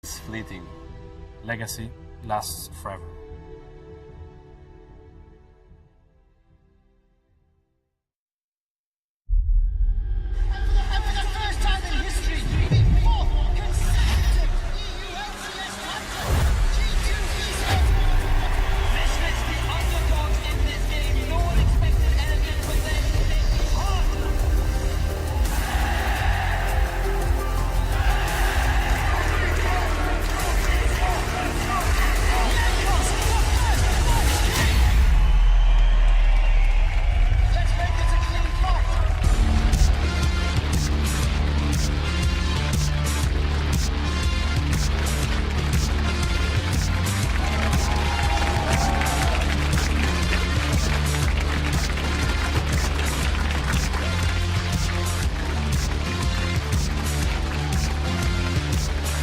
It's fleeting. Legacy lasts forever.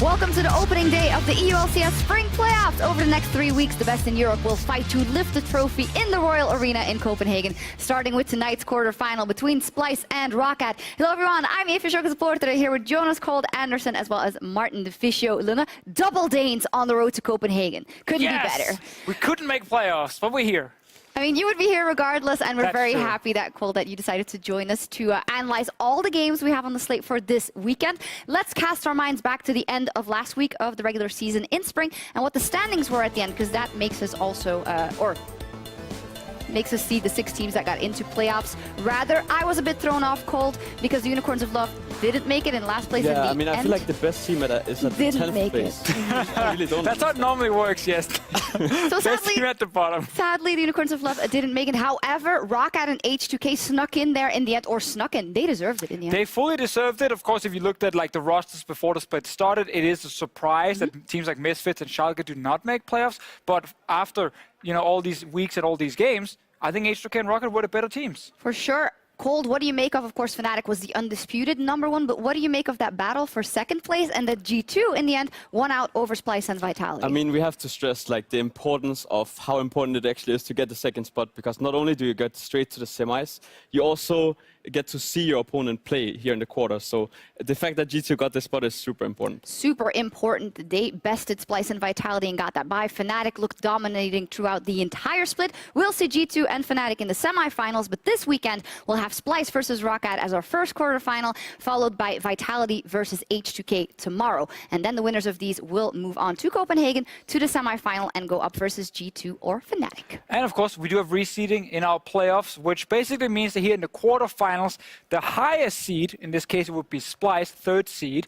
Welcome to the opening day of the EU LCS Spring Playoffs. Over the next 3 weeks, the best in Europe will fight to lift the trophy in the Royal Arena in Copenhagen, starting with tonight's quarterfinal between Splyce and Roccat. Hello everyone, I'm Eva Supporter here with Jonas Cold Anderson as well as Martin de Fiscio Luna. Double Danes on the road to Copenhagen. Couldn't be better. We couldn't make playoffs, but we're here. I mean, you would be here regardless, and we're That's very true. happy that, Cole, that you decided to join us to analyze all the games we have on the slate for this weekend. Let's cast our minds back to the end of last week of the regular season in spring and what the standings were at the end, because that makes us also, makes us see the 6 teams that got into playoffs. Rather, I was a bit thrown off cold because the Unicorns of Love didn't make it in last place in the I mean, I feel like the best team is at the 10th place. I really don't. That's how it normally works, yes. So Best team at the bottom. Sadly, the Unicorns of Love didn't make it. However, Roccat and H2K snuck in there in the end, or snuck in. They deserved it in the end. They fully deserved it. Of course, if you looked at like the rosters before the split started, it is a surprise that teams like Misfits and Schalke do not make playoffs. But after all these weeks and all these games, I think H2K and Roccat were the better teams. For sure. Cold, what do you make of course, Fnatic was the undisputed #1, but what do you make of that battle for 2nd place and that G2 in the end won out over Splyce and Vitality? I mean, we have to stress like the importance of how important it actually is to get the 2nd spot, because not only do you get straight to the semis, you also get to see your opponent play here in the quarters. So the fact that G2 got this spot is super important. Super important. They bested Splyce and Vitality and got that bye. Fnatic looked dominating throughout the entire split. We'll see G2 and Fnatic in the semifinals, but this weekend we'll have Splyce versus Roccat as our first quarterfinal, followed by Vitality versus H2K tomorrow. And then the winners of these will move on to Copenhagen to the semifinal and go up versus G2 or Fnatic. And of course, we do have reseeding in our playoffs, which basically means that here in the quarterfinals, the highest seed, in this case it would be Splyce, 3rd seed,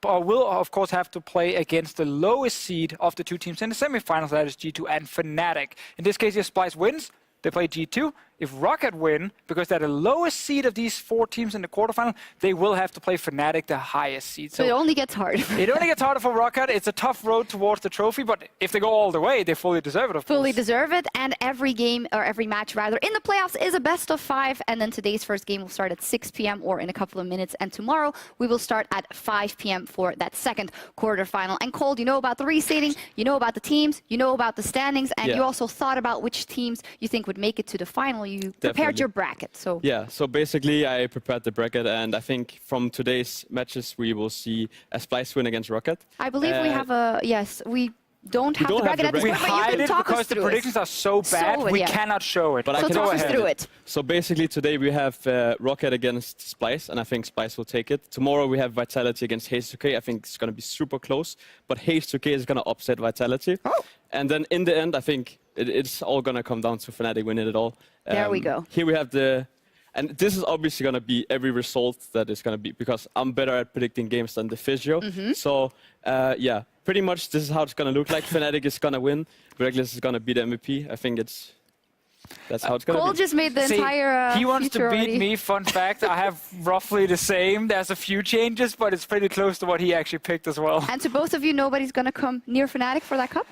will of course have to play against the lowest seed of the 2 teams in the semifinals, that is G2 and Fnatic. In this case, if Splyce wins, they play G2. If Roccat win, because they're the lowest seed of these 4 teams in the quarterfinal, they will have to play Fnatic, the highest seed. So it only gets harder. It only gets harder for Roccat. It's a tough road towards the trophy, but if they go all the way, they fully deserve it, of course. Fully deserve it, and every game, or every match rather, in the playoffs is a best of 5, and then today's first game will start at 6 p.m. or in a couple of minutes, and tomorrow we will start at 5 p.m. for that 2nd quarterfinal. And Cold, you know about the reseeding, you know about the teams, you know about the standings, and you also thought about which teams you think would make it to the final. You prepared your bracket, so... Yeah, so basically I prepared the bracket, and I think from today's matches we will see a Splyce win against Roccat. I believe we have a... Yes, we don't have the bracket at this We point, but you hide can it talk us because the through predictions are so bad, we cannot show it. But So talk us through it. So basically today we have Roccat against Splyce, and I think Splyce will take it. Tomorrow we have Vitality against H2K. I think it's going to be super close, but H2K is going to upset Vitality. Oh. And then in the end, I think it's all going to come down to Fnatic winning it all. There we go. Here we have and this is obviously going to be every result that is going to be, because I'm better at predicting games than the Physio. So yeah, pretty much this is how it's going to look like. Fnatic is going to win. Reckless is going to be the MVP. I think that's how it's going to be. Cole just made the entire he wants to future beat already. me. Fun fact, I have roughly the same. There's a few changes, but it's pretty close to what he actually picked as well. And to both of you, nobody's going to come near Fnatic for that cup?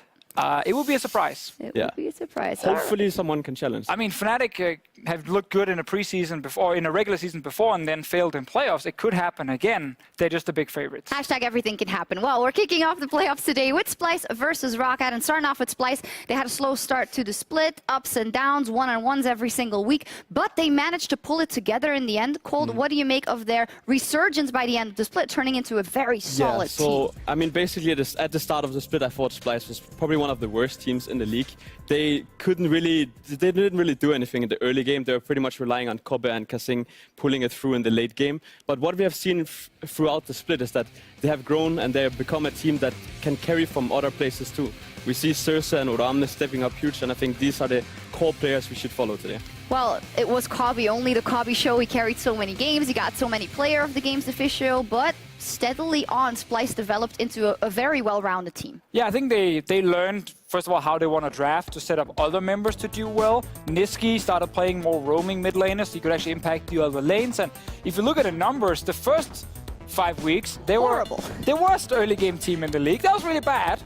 It would be a surprise. It Yeah. would be a surprise. Hopefully someone can challenge. I mean, Fnatic have looked good in a preseason before, in a regular season before, and then failed in playoffs. It could happen again. They're just the big favorites. Hashtag everything can happen. Well, we're kicking off the playoffs today with Splyce versus Roccat. And starting off with Splyce, they had a slow start to the split, ups and downs, one-on-ones every single week. But they managed to pull it together in the end. Cold, what do you make of their resurgence by the end of the split, turning into a very solid team? I mean, basically at the start of the split, I thought Splyce was probably one of the worst teams in the league. They didn't really do anything in the early game. They were pretty much relying on Kobe and Kasing pulling it through in the late game. But what we have seen throughout the split is that they have grown and they have become a team that can carry from other places too. We see Sursa and Oramne stepping up huge, and I think these are the core players we should follow today. Well, it was Kobe, only the Kobe show. He carried so many games. He got so many player of the games official, but steadily on, Splyce developed into a very well-rounded team. Yeah, I think they learned, first of all, how they want to draft to set up other members to do well. Niski started playing more roaming mid laners, so he could actually impact the other lanes. And if you look at the numbers, the first 5 weeks, they Horrible. were the worst early game team in the league. That was really bad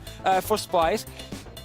for Splyce.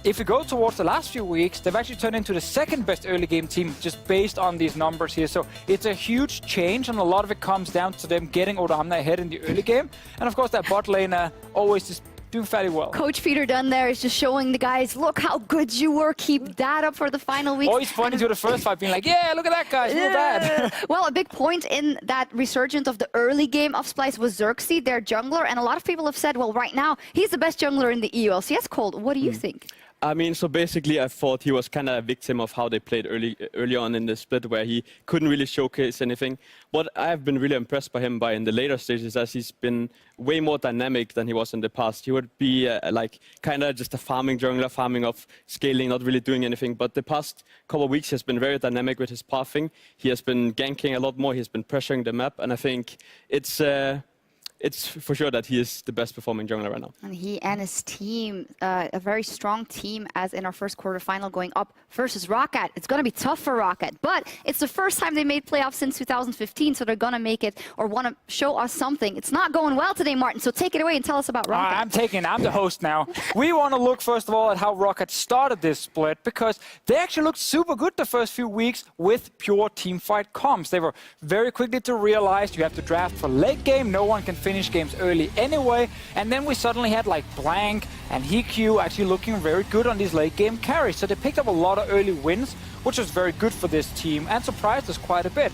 If you go towards the last few weeks, they've actually turned into the second best early game team just based on these numbers here. So it's a huge change, and a lot of it comes down to them getting Oramne ahead in the early game. And of course, that bot lane always just doing fairly well. Coach Peter Dunn there is just showing the guys, look how good you were, keep that up for the final week. Oh, he's pointing to the first fight, being like, yeah, look at that, guys, not bad. Well, a big point in that resurgence of the early game of Splyce was Xerxes, their jungler, and a lot of people have said, well, right now, he's the best jungler in the EULCS. Cold, what do you think? I mean, so basically, I thought he was kind of a victim of how they played early on in the split, where he couldn't really showcase anything. What I've been really impressed by him in the later stages, as he's been way more dynamic than he was in the past. He would be like kind of just a farming jungler, farming off scaling, not really doing anything. But the past couple of weeks, he has been very dynamic with his pathing. He has been ganking a lot more. He has been pressuring the map, and I think it's for sure that he is the best performing jungler right now. And he and his team, a very strong team, as in our first quarterfinal going up versus Roccat. It's going to be tough for Roccat, but it's the first time they made playoffs since 2015, so they're going to make it or want to show us something. It's not going well today, Martin, so take it away and tell us about Roccat. I'm the host now. We want to look, first of all, at how Roccat started this split, because they actually looked super good the first few weeks with pure teamfight comps. They were very quickly to realize you have to draft for late game. No one can finish games early anyway, and then we suddenly had like Blank and Hikyu actually looking very good on these late game carries, so they picked up a lot of early wins, which was very good for this team and surprised us quite a bit.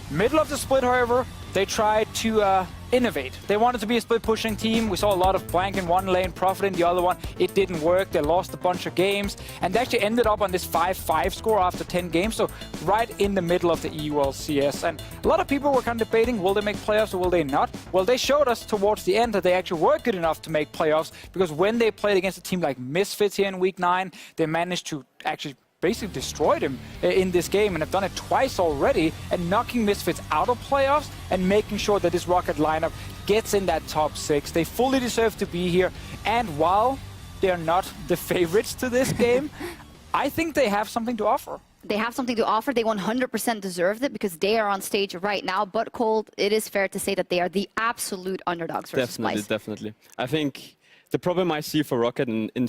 Middle of the split, however, they tried to innovate. They wanted to be a split pushing team. We saw a lot of Blank in one lane, Profit in the other one. It didn't work. They lost a bunch of games, and they actually ended up on this 5-5 score after 10 games, so right in the middle of the EULCS. And a lot of people were kind of debating, will they make playoffs or will they not? Well, they showed us towards the end that they actually were good enough to make playoffs, because when they played against a team like Misfits here in week 9, they managed to actually basically destroyed him in this game, and have done it twice already, and knocking Misfits out of playoffs and making sure that this Roccat lineup gets in that top 6. They fully deserve to be here, and while they're not the favorites to this game, I think they have something to offer. They have something to offer. They 100% deserved it because they are on stage right now. But Cold, it is fair to say that they are the absolute underdogs versus Splyce. Definitely. I think the problem I see for Roccat in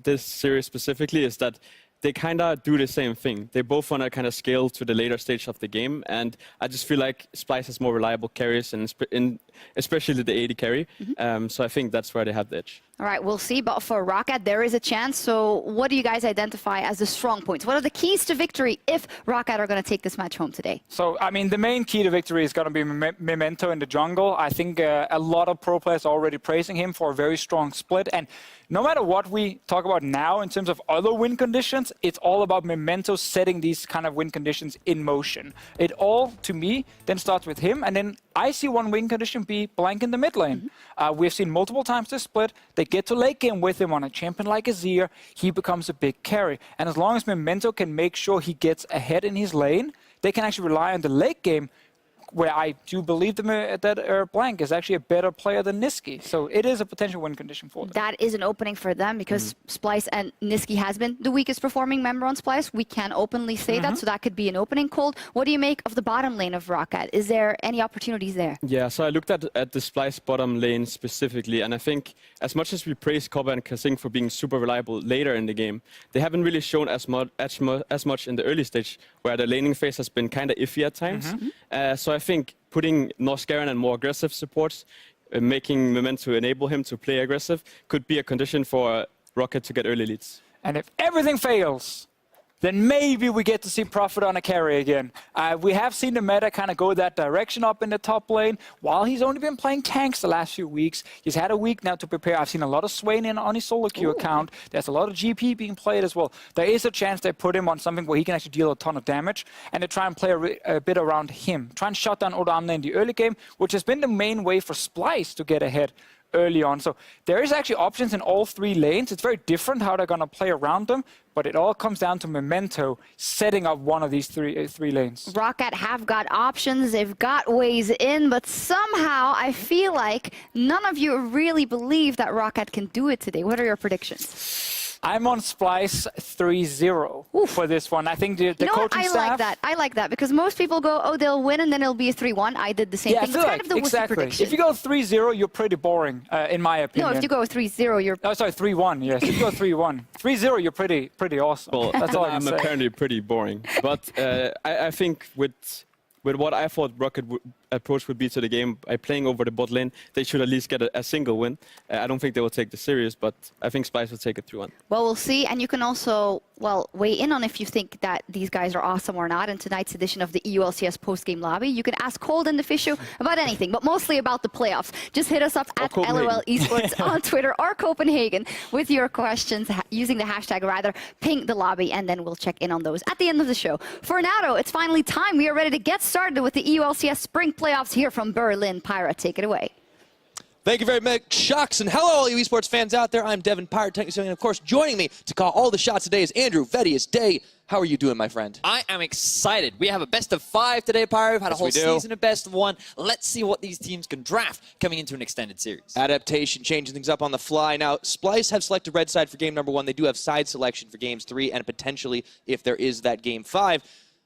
this series specifically is that they kind of do the same thing. They both want to kind of scale to the later stage of the game, and I just feel like Splyce has more reliable carries, and especially the AD carry. So I think that's where they have the edge. All right, we'll see. But for Roccat, there is a chance. So what do you guys identify as the strong points? What are the keys to victory if Roccat are going to take this match home today? So, I mean, the main key to victory is going to be Memento in the jungle. I think a lot of pro players are already praising him for a very strong split. And no matter what we talk about now in terms of other win conditions, it's all about Memento setting these kind of win conditions in motion. It all, to me, then starts with him. And then I see one win condition be Blank in the mid lane. We've seen multiple times this split. They get to late game with him on a champion like Azir. He becomes a big carry. And as long as Memento can make sure he gets ahead in his lane, they can actually rely on the late game where I do believe that Blank is actually a better player than Niski. So it is a potential win condition for them. That is an opening for them because Splyce and Niski has been the weakest performing member on Splyce. We can openly say that, so that could be an opening. Cold, what do you make of the bottom lane of Roccat? Is there any opportunities there? Yeah, so I looked at the Splyce bottom lane specifically, and I think as much as we praise Cobba and Kasing for being super reliable later in the game, they haven't really shown as much in the early stage, where the laning phase has been kind of iffy at times. So I think putting Norscaran and more aggressive supports, making Memento enable him to play aggressive, could be a condition for Roccat to get early leads. And if everything fails, then maybe we get to see Prophet on a carry again. We have seen the meta kind of go that direction up in the top lane. While he's only been playing tanks the last few weeks, he's had a week now to prepare. I've seen a lot of Swain in on his solo queue account. There's a lot of GP being played as well. There is a chance they put him on something where he can actually deal a ton of damage, and they try and play a bit around him. Try and shut down Odamne in the early game, which has been the main way for Splyce to get ahead early on. So there is actually options in all three lanes. It's very different how they're going to play around them, but it all comes down to Memento setting up one of these three lanes. Roccat have got options, they've got ways in, but somehow I feel like none of you really believe that Roccat can do it today. What are your predictions? I'm on Splyce 3-0 for this one. I think the coaching staff... I like that because most people go, oh, they'll win and then it'll be a 3-1. I did the same thing. It's kind of the exactly. Prediction. If you go 3-0, you're pretty boring, in my opinion. No, if you go 3-0, you're... Oh, sorry, 3-1, yes. If you go 3-1. 3-0, you're pretty awesome. Well, that's all I can say. I'm apparently pretty boring. But I think with what I thought Roccat approach would be to the game, by playing over the bot lane, they should at least get a single win. I don't think they will take this serious, but I think Splyce will take it 3-1. Well, we'll see. And you can also, well, weigh in on if you think that these guys are awesome or not. In tonight's edition of the EULCS post-game lobby, you can ask Cold and the Fishu about anything, but mostly about the playoffs. Just hit us up at LOL Esports on Twitter or Copenhagen with your questions using the hashtag, rather, ping the lobby, and then we'll check in on those at the end of the show. For now, though, it's finally time. We are ready to get started with the EULCS Spring Playoffs here from Berlin. Pyra, take it away. Thank you very much, Shocks, and hello all you esports fans out there. I'm Devin Pyre, technically, and of course, joining me to call all the shots today is Andrew Vedius Day. How are you doing, my friend? I am excited. We have a best of 5 today, Pyre. We've had a whole season of best of 1. Let's see what these teams can draft coming into an extended series. Adaptation, changing things up on the fly. Now, Splyce have selected red side for game number 1. They do have side selection for games 3, and potentially, if there is that game 5.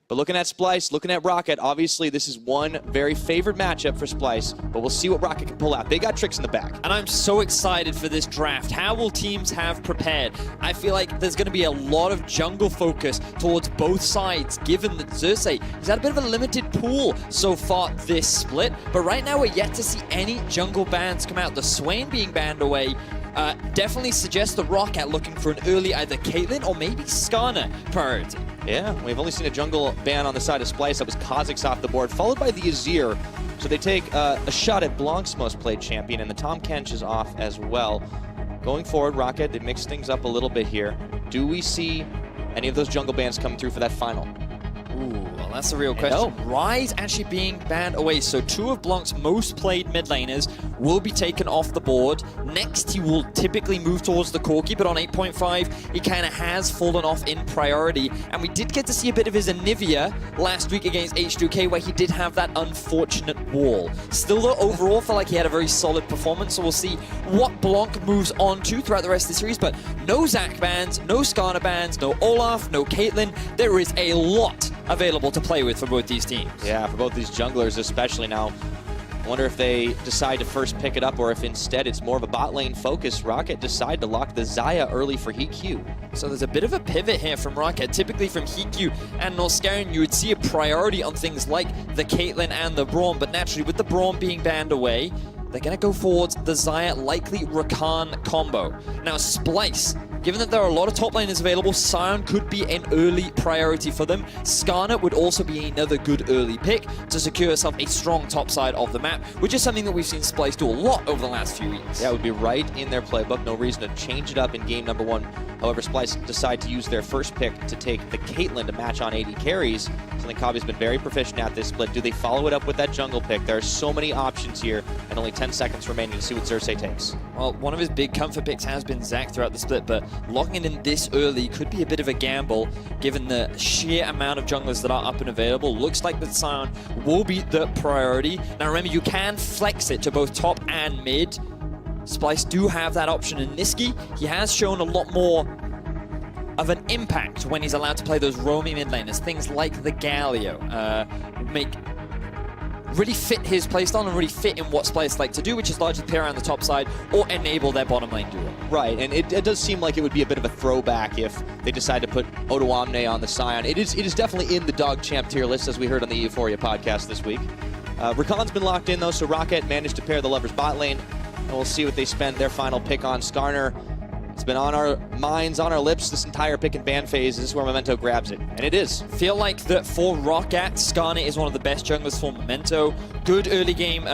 But looking at Splyce, looking at Roccat, obviously this is one very favored matchup for Splyce, but we'll see what Roccat can pull out. They got tricks in the back. And I'm so excited for this draft. How will teams have prepared? I feel like there's going to be a lot of jungle focus towards both sides, given that Xerxes has had a bit of a limited pool so far this split. But right now we're yet to see any jungle bans come out. The Swain being banned away definitely suggests the Roccat looking for an early either Caitlyn or maybe Skarner priority. Yeah, we've only seen a jungle ban on the side of Splyce. That was Kha'Zix off the board, followed by the Azir. So they take a shot at Blanc's most played champion, and the Tahm Kench is off as well. Going forward, Roccat, they mix things up a little bit here. Do we see any of those jungle bans come through for that final? Ooh, well, that's the real question. Ryze actually being banned away, so 2 of Blanc's most played mid laners will be taken off the board. Next, he will typically move towards the Corki, but on 8.5, he kind of has fallen off in priority. And we did get to see a bit of his Anivia last week against H2K, where he did have that unfortunate wall. Still, though, overall, felt like he had a very solid performance, so we'll see what Blanc moves on to throughout the rest of the series. But no Zac bans, no Skarner bans, no Olaf, no Caitlyn. There is a lot available to play with for both these teams. Yeah, for both these junglers especially. Now, I wonder if they decide to first pick it up or if instead it's more of a bot lane focus. Roccat decide to lock the Xayah early for HeatQ. So there's a bit of a pivot here from Roccat. Typically from HeatQ and Norscaran, you would see a priority on things like the Caitlyn and the Braum, but naturally with the Braum being banned away, they're going to go towards the Xayah likely Rakan combo. Now Splyce, given that there are a lot of top laners available, Sion could be an early priority for them. Skarner would also be another good early pick to secure yourself a strong top side of the map, which is something that we've seen Splyce do a lot over the last few weeks. Yeah, it would be right in their playbook. No reason to change it up in game number 1. However, Splyce decide to use their first pick to take the Caitlyn to match on 80 carries. Something Kavi's been very proficient at this split. Do they follow it up with that jungle pick? There are so many options here, and only 10 seconds remaining to see what Xerxes takes. Well, one of his big comfort picks has been Zac throughout the split, but locking it in this early could be a bit of a gamble, given the sheer amount of junglers that are up and available. Looks like the Sion will be the priority. Now remember, you can flex it to both top and mid. Splyce do have that option in Niski. He has shown a lot more of an impact when he's allowed to play those roaming mid laners. Things like the Galio really fit his playstyle and really fit in what Splyce like to do, which is largely play around the top side or enable their bottom lane duo. Right, and it does seem like it would be a bit of a throwback if they decide to put Odoamne on the Sion. It is definitely in the dog champ tier list, as we heard on the Euphoria podcast this week. Rakan's been locked in, though, so Roccat managed to pair the Lovers bot lane, and we'll see what they spend their final pick on. Skarner, it's been on our minds, on our lips, this entire pick and ban phase. This is where Memento grabs it, and it is. Feel like that for Roccat, Skarner is one of the best junglers for Memento. Good early game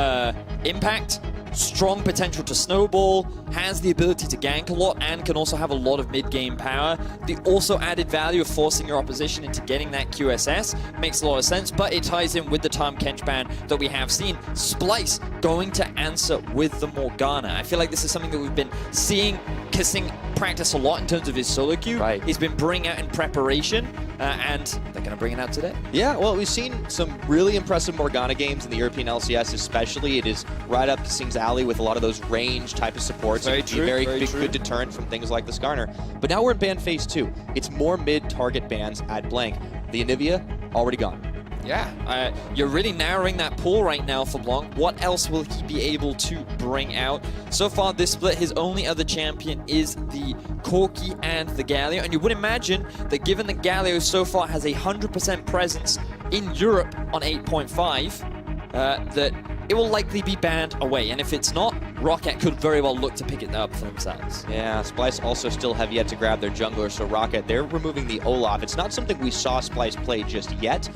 impact, strong potential to snowball, has the ability to gank a lot, and can also have a lot of mid-game power. The also added value of forcing your opposition into getting that QSS makes a lot of sense, but it ties in with the Tahm Kench ban that we have seen. Splyce going to answer with the Morgana. I feel like this is something that we've been seeing Kissing practice a lot in terms of his solo queue. Right. He's been bringing out in preparation, and they're going to bring it out today. Yeah, well, we've seen some really impressive Morgana games in the European LCS especially. It is right up Kissing's alley with a lot of those range type of supports. Very It can be true, a very very big, true. good deterrent from things like the Skarner. But now we're in ban phase 2. It's more mid-target bans at blank. The Anivia, already gone. Yeah, you're really narrowing that pool right now for Blanc. What else will he be able to bring out? So far this split, his only other champion is the Corki and the Galio. And you would imagine that given the Galio so far has a 100% presence in Europe on 8.5, that it will likely be banned away. And if it's not, Roccat could very well look to pick it up for themselves. Yeah, Splyce also still have yet to grab their jungler, so Roccat, they're removing the Olaf. It's not something we saw Splyce play just yet,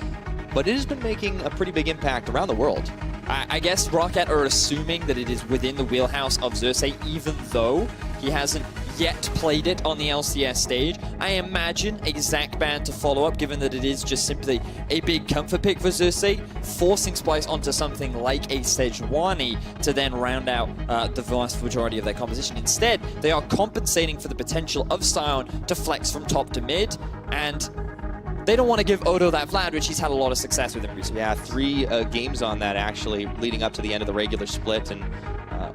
but it has been making a pretty big impact around the world. I guess Roccat are assuming that it is within the wheelhouse of Xerxes, even though he hasn't yet played it on the LCS stage. I imagine a Zac ban to follow up, given that it is just simply a big comfort pick for Xerxes, forcing Splyce onto something like a Sejuani to then round out the vast majority of their composition. Instead, they are compensating for the potential of Sion to flex from top to mid, and they don't want to give Odo that Vlad, which he's had a lot of success with in recent Yeah, 3 games on that, actually, leading up to the end of the regular split, and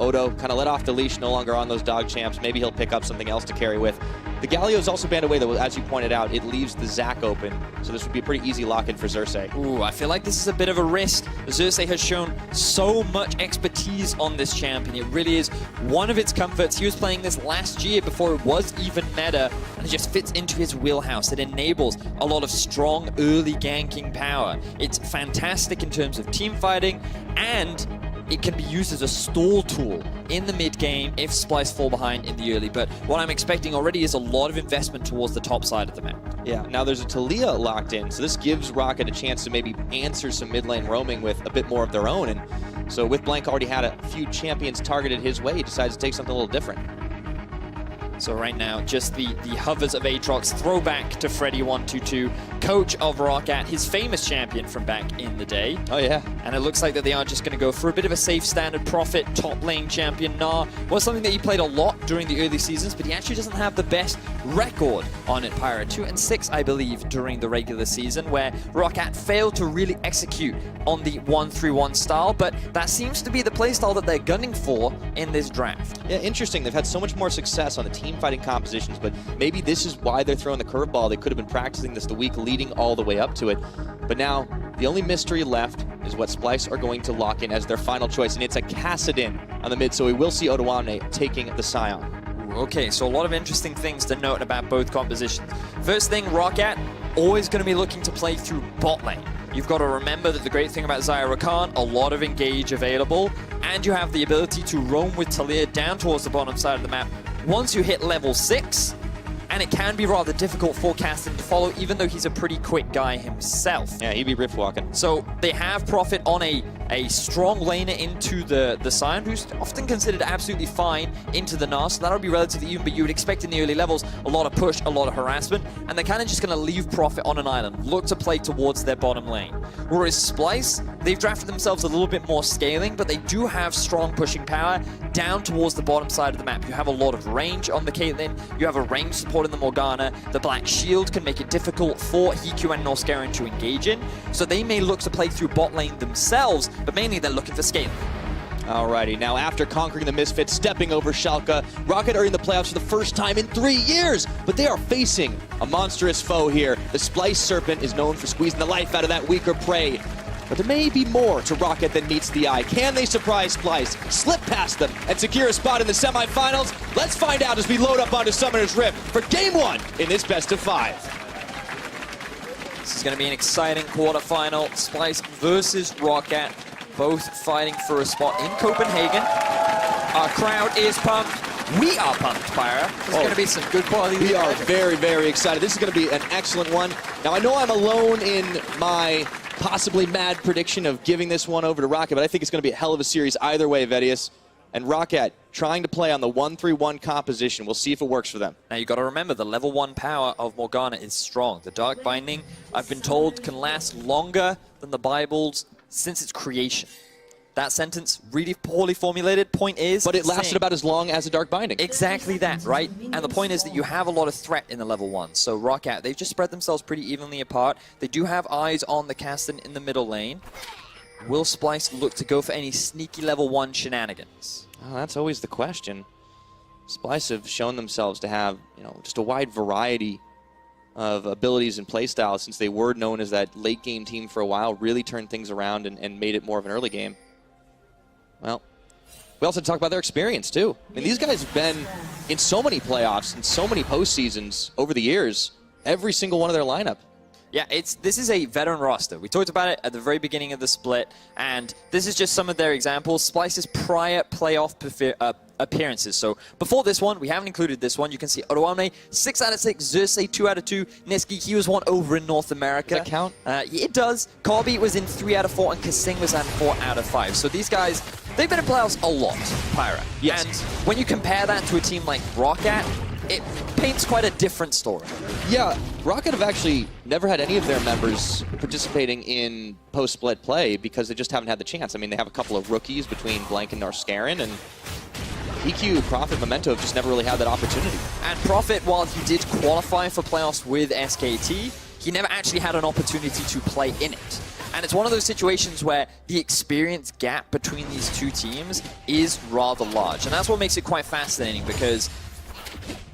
Odo kind of let off the leash, no longer on those dog champs. Maybe he'll pick up something else to carry with. The Galio's also banned away, though, as you pointed out. It leaves the Zac open, so this would be a pretty easy lock-in for Xerxes. Ooh, I feel like this is a bit of a risk. Xerxes has shown so much expertise on this champion. It really is one of its comforts. He was playing this last year before it was even meta, and it just fits into his wheelhouse. It enables a lot of strong early ganking power. It's fantastic in terms of team fighting, and it can be used as a stall tool in the mid game if Splyce fall behind in the early. But what I'm expecting already is a lot of investment towards the top side of the map. Yeah, now there's a Talia locked in, so this gives Roccat a chance to maybe answer some mid lane roaming with a bit more of their own. And so with Blank already had a few champions targeted his way, he decides to take something a little different. So right now, just the hovers of Aatrox, throwback to Freddy122, coach of Roccat, his famous champion from back in the day. Oh yeah. And it looks like that they are just going to go for a bit of a safe standard profit. Top lane champion Nah was something that he played a lot during the early seasons, but he actually doesn't have the best record on it. Pyra 2-6, I believe, during the regular season, where Roccat failed to really execute on the 1-3-1 style, but that seems to be the playstyle that they're gunning for in this draft. Yeah, interesting. They've had so much more success on the team fighting compositions, but maybe this is why they're throwing the curveball. They could have been practicing this the week leading all the way up to it. But now, the only mystery left is what Splyce are going to lock in as their final choice, and it's a Kassadin on the mid, so we will see Odoamne taking the Sion. Okay, so a lot of interesting things to note about both compositions. First thing, Roccat, always going to be looking to play through bot lane. You've got to remember that the great thing about Xayah Rakan, a lot of engage available, and you have the ability to roam with Talia down towards the bottom side of the map once you hit level 6, and it can be rather difficult for Caston to follow, even though he's a pretty quick guy himself. Yeah, he'd be rift walking. So they have Prophet on a strong laner into the Sion, who's often considered absolutely fine into the Nas, so that'll be relatively even, but you would expect in the early levels a lot of push, a lot of harassment, and they're kind of just going to leave Prophet on an island, look to play towards their bottom lane. Whereas Splyce, they've drafted themselves a little bit more scaling, but they do have strong pushing power down towards the bottom side of the map. You have a lot of range on the Caitlyn, you have a range support in the Morgana, the Black Shield can make it difficult for Hiku and Norscarin to engage in, so they may look to play through bot lane themselves, but mainly they're looking for scaling. Alrighty, now after conquering the Misfits, stepping over Schalke, Roccat are in the playoffs for the first time in 3 years, but they are facing a monstrous foe here. The Splyce Serpent is known for squeezing the life out of that weaker prey, but there may be more to Roccat than meets the eye. Can they surprise Splyce, slip past them, and secure a spot in the semifinals? Let's find out as we load up onto Summoner's Rift for Game 1 in this best of 5. This is going to be an exciting quarterfinal. Splyce versus Roccat, both fighting for a spot in Copenhagen. Our crowd is pumped. We are pumped, Pyra. There's going to be some good quality. We are very, very excited. This is going to be an excellent one. Now, I know I'm alone in my possibly mad prediction of giving this one over to Roccat, but I think it's going to be a hell of a series either way, Vedius. And Roccat trying to play on the 1-3-1 composition. We'll see if it works for them. Now, you've got to remember, the level 1 power of Morgana is strong. The Dark Binding, I've been told, can last longer than the Bibles since its creation. That sentence, really poorly formulated. Point is... But it lasted about as long as a Dark Binding. Exactly that, right? And the point is that you have a lot of threat in the level 1. So Roccat, they've just spread themselves pretty evenly apart. They do have eyes on the Caston in the middle lane. Will Splyce look to go for any sneaky level 1 shenanigans? Oh, that's always the question. Splyce have shown themselves to have, just a wide variety of abilities and playstyles since they were known as that late game team for a while, really turned things around and made it more of an early game. Well, we also talk about their experience too. I mean, these guys have been in so many playoffs and so many postseasons over the years, every single one of their lineup. Yeah, this is a veteran roster. We talked about it at the very beginning of the split, and this is just some of their examples. Splyce's prior playoff appearances. So before this one, we haven't included this one. You can see Odoamne, 6 out of 6, Xerxes, 2 out of 2, Niski, he was 1 over in North America. Does that count? Yeah, it does. Corby was in 3 out of 4, and Kasing was at 4 out of 5. So these guys, they've been in playoffs a lot, Pyra. Yes. And when you compare that to a team like Roccat, it paints quite a different story. Yeah, Roccat have actually never had any of their members participating in post-split play because they just haven't had the chance. I mean, they have a couple of rookies between Blank and Norscarin, and EQ, Prophet, Memento have just never really had that opportunity. And Prophet, while he did qualify for playoffs with SKT, he never actually had an opportunity to play in it. And it's one of those situations where the experience gap between these two teams is rather large. And that's what makes it quite fascinating, because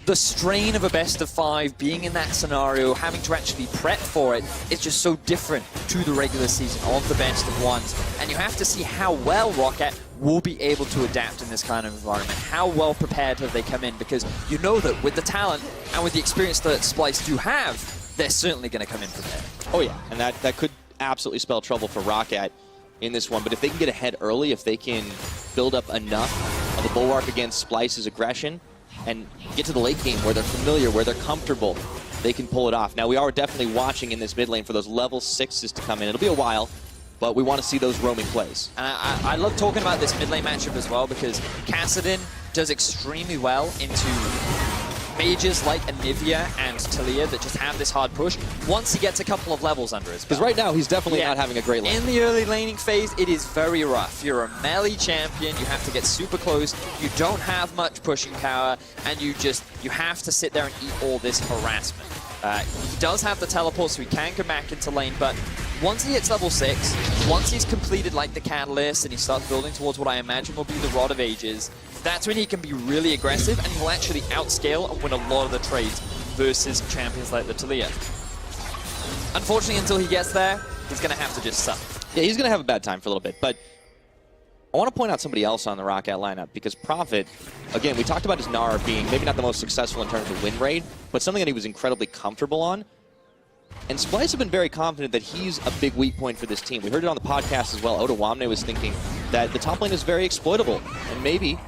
the strain of a best of 5, being in that scenario, having to actually prep for it, is just so different to the regular season of the best of 1s. And you have to see how well Roccat will be able to adapt in this kind of environment. How well prepared have they come in? Because you know that with the talent and with the experience that Splyce do have, they're certainly going to come in prepared. Oh yeah, and that could absolutely spell trouble for Roccat in this one. But if they can get ahead early, if they can build up enough of a bulwark against Splyce's aggression, and get to the late game where they're familiar, where they're comfortable, they can pull it off. Now, we are definitely watching in this mid lane for those level 6s to come in. It'll be a while, but we want to see those roaming plays. And I love talking about this mid lane matchup as well, because Kassadin does extremely well into mages like Anivia and Talia that just have this hard push once he gets a couple of levels under his belt. Because right now, he's definitely not having a great lane. In the early laning phase, it is very rough. You're a melee champion, you have to get super close, you don't have much pushing power, and you have to sit there and eat all this harassment. He does have the teleport, so he can come back into lane, but once he hits level 6, once he's completed like the Catalyst and he starts building towards what I imagine will be the Rod of Ages, that's when he can be really aggressive and he'll actually outscale and win a lot of the trades versus champions like the Talia. Unfortunately, until he gets there, he's going to have to just suffer. Yeah, he's going to have a bad time for a little bit, but I want to point out somebody else on the Roccat lineup, because Prophet, again, we talked about his Nara being maybe not the most successful in terms of win rate, but something that he was incredibly comfortable on. And Splyce have been very confident that he's a big weak point for this team. We heard it on the podcast as well. Odoamne was thinking that the top lane is very exploitable, and maybe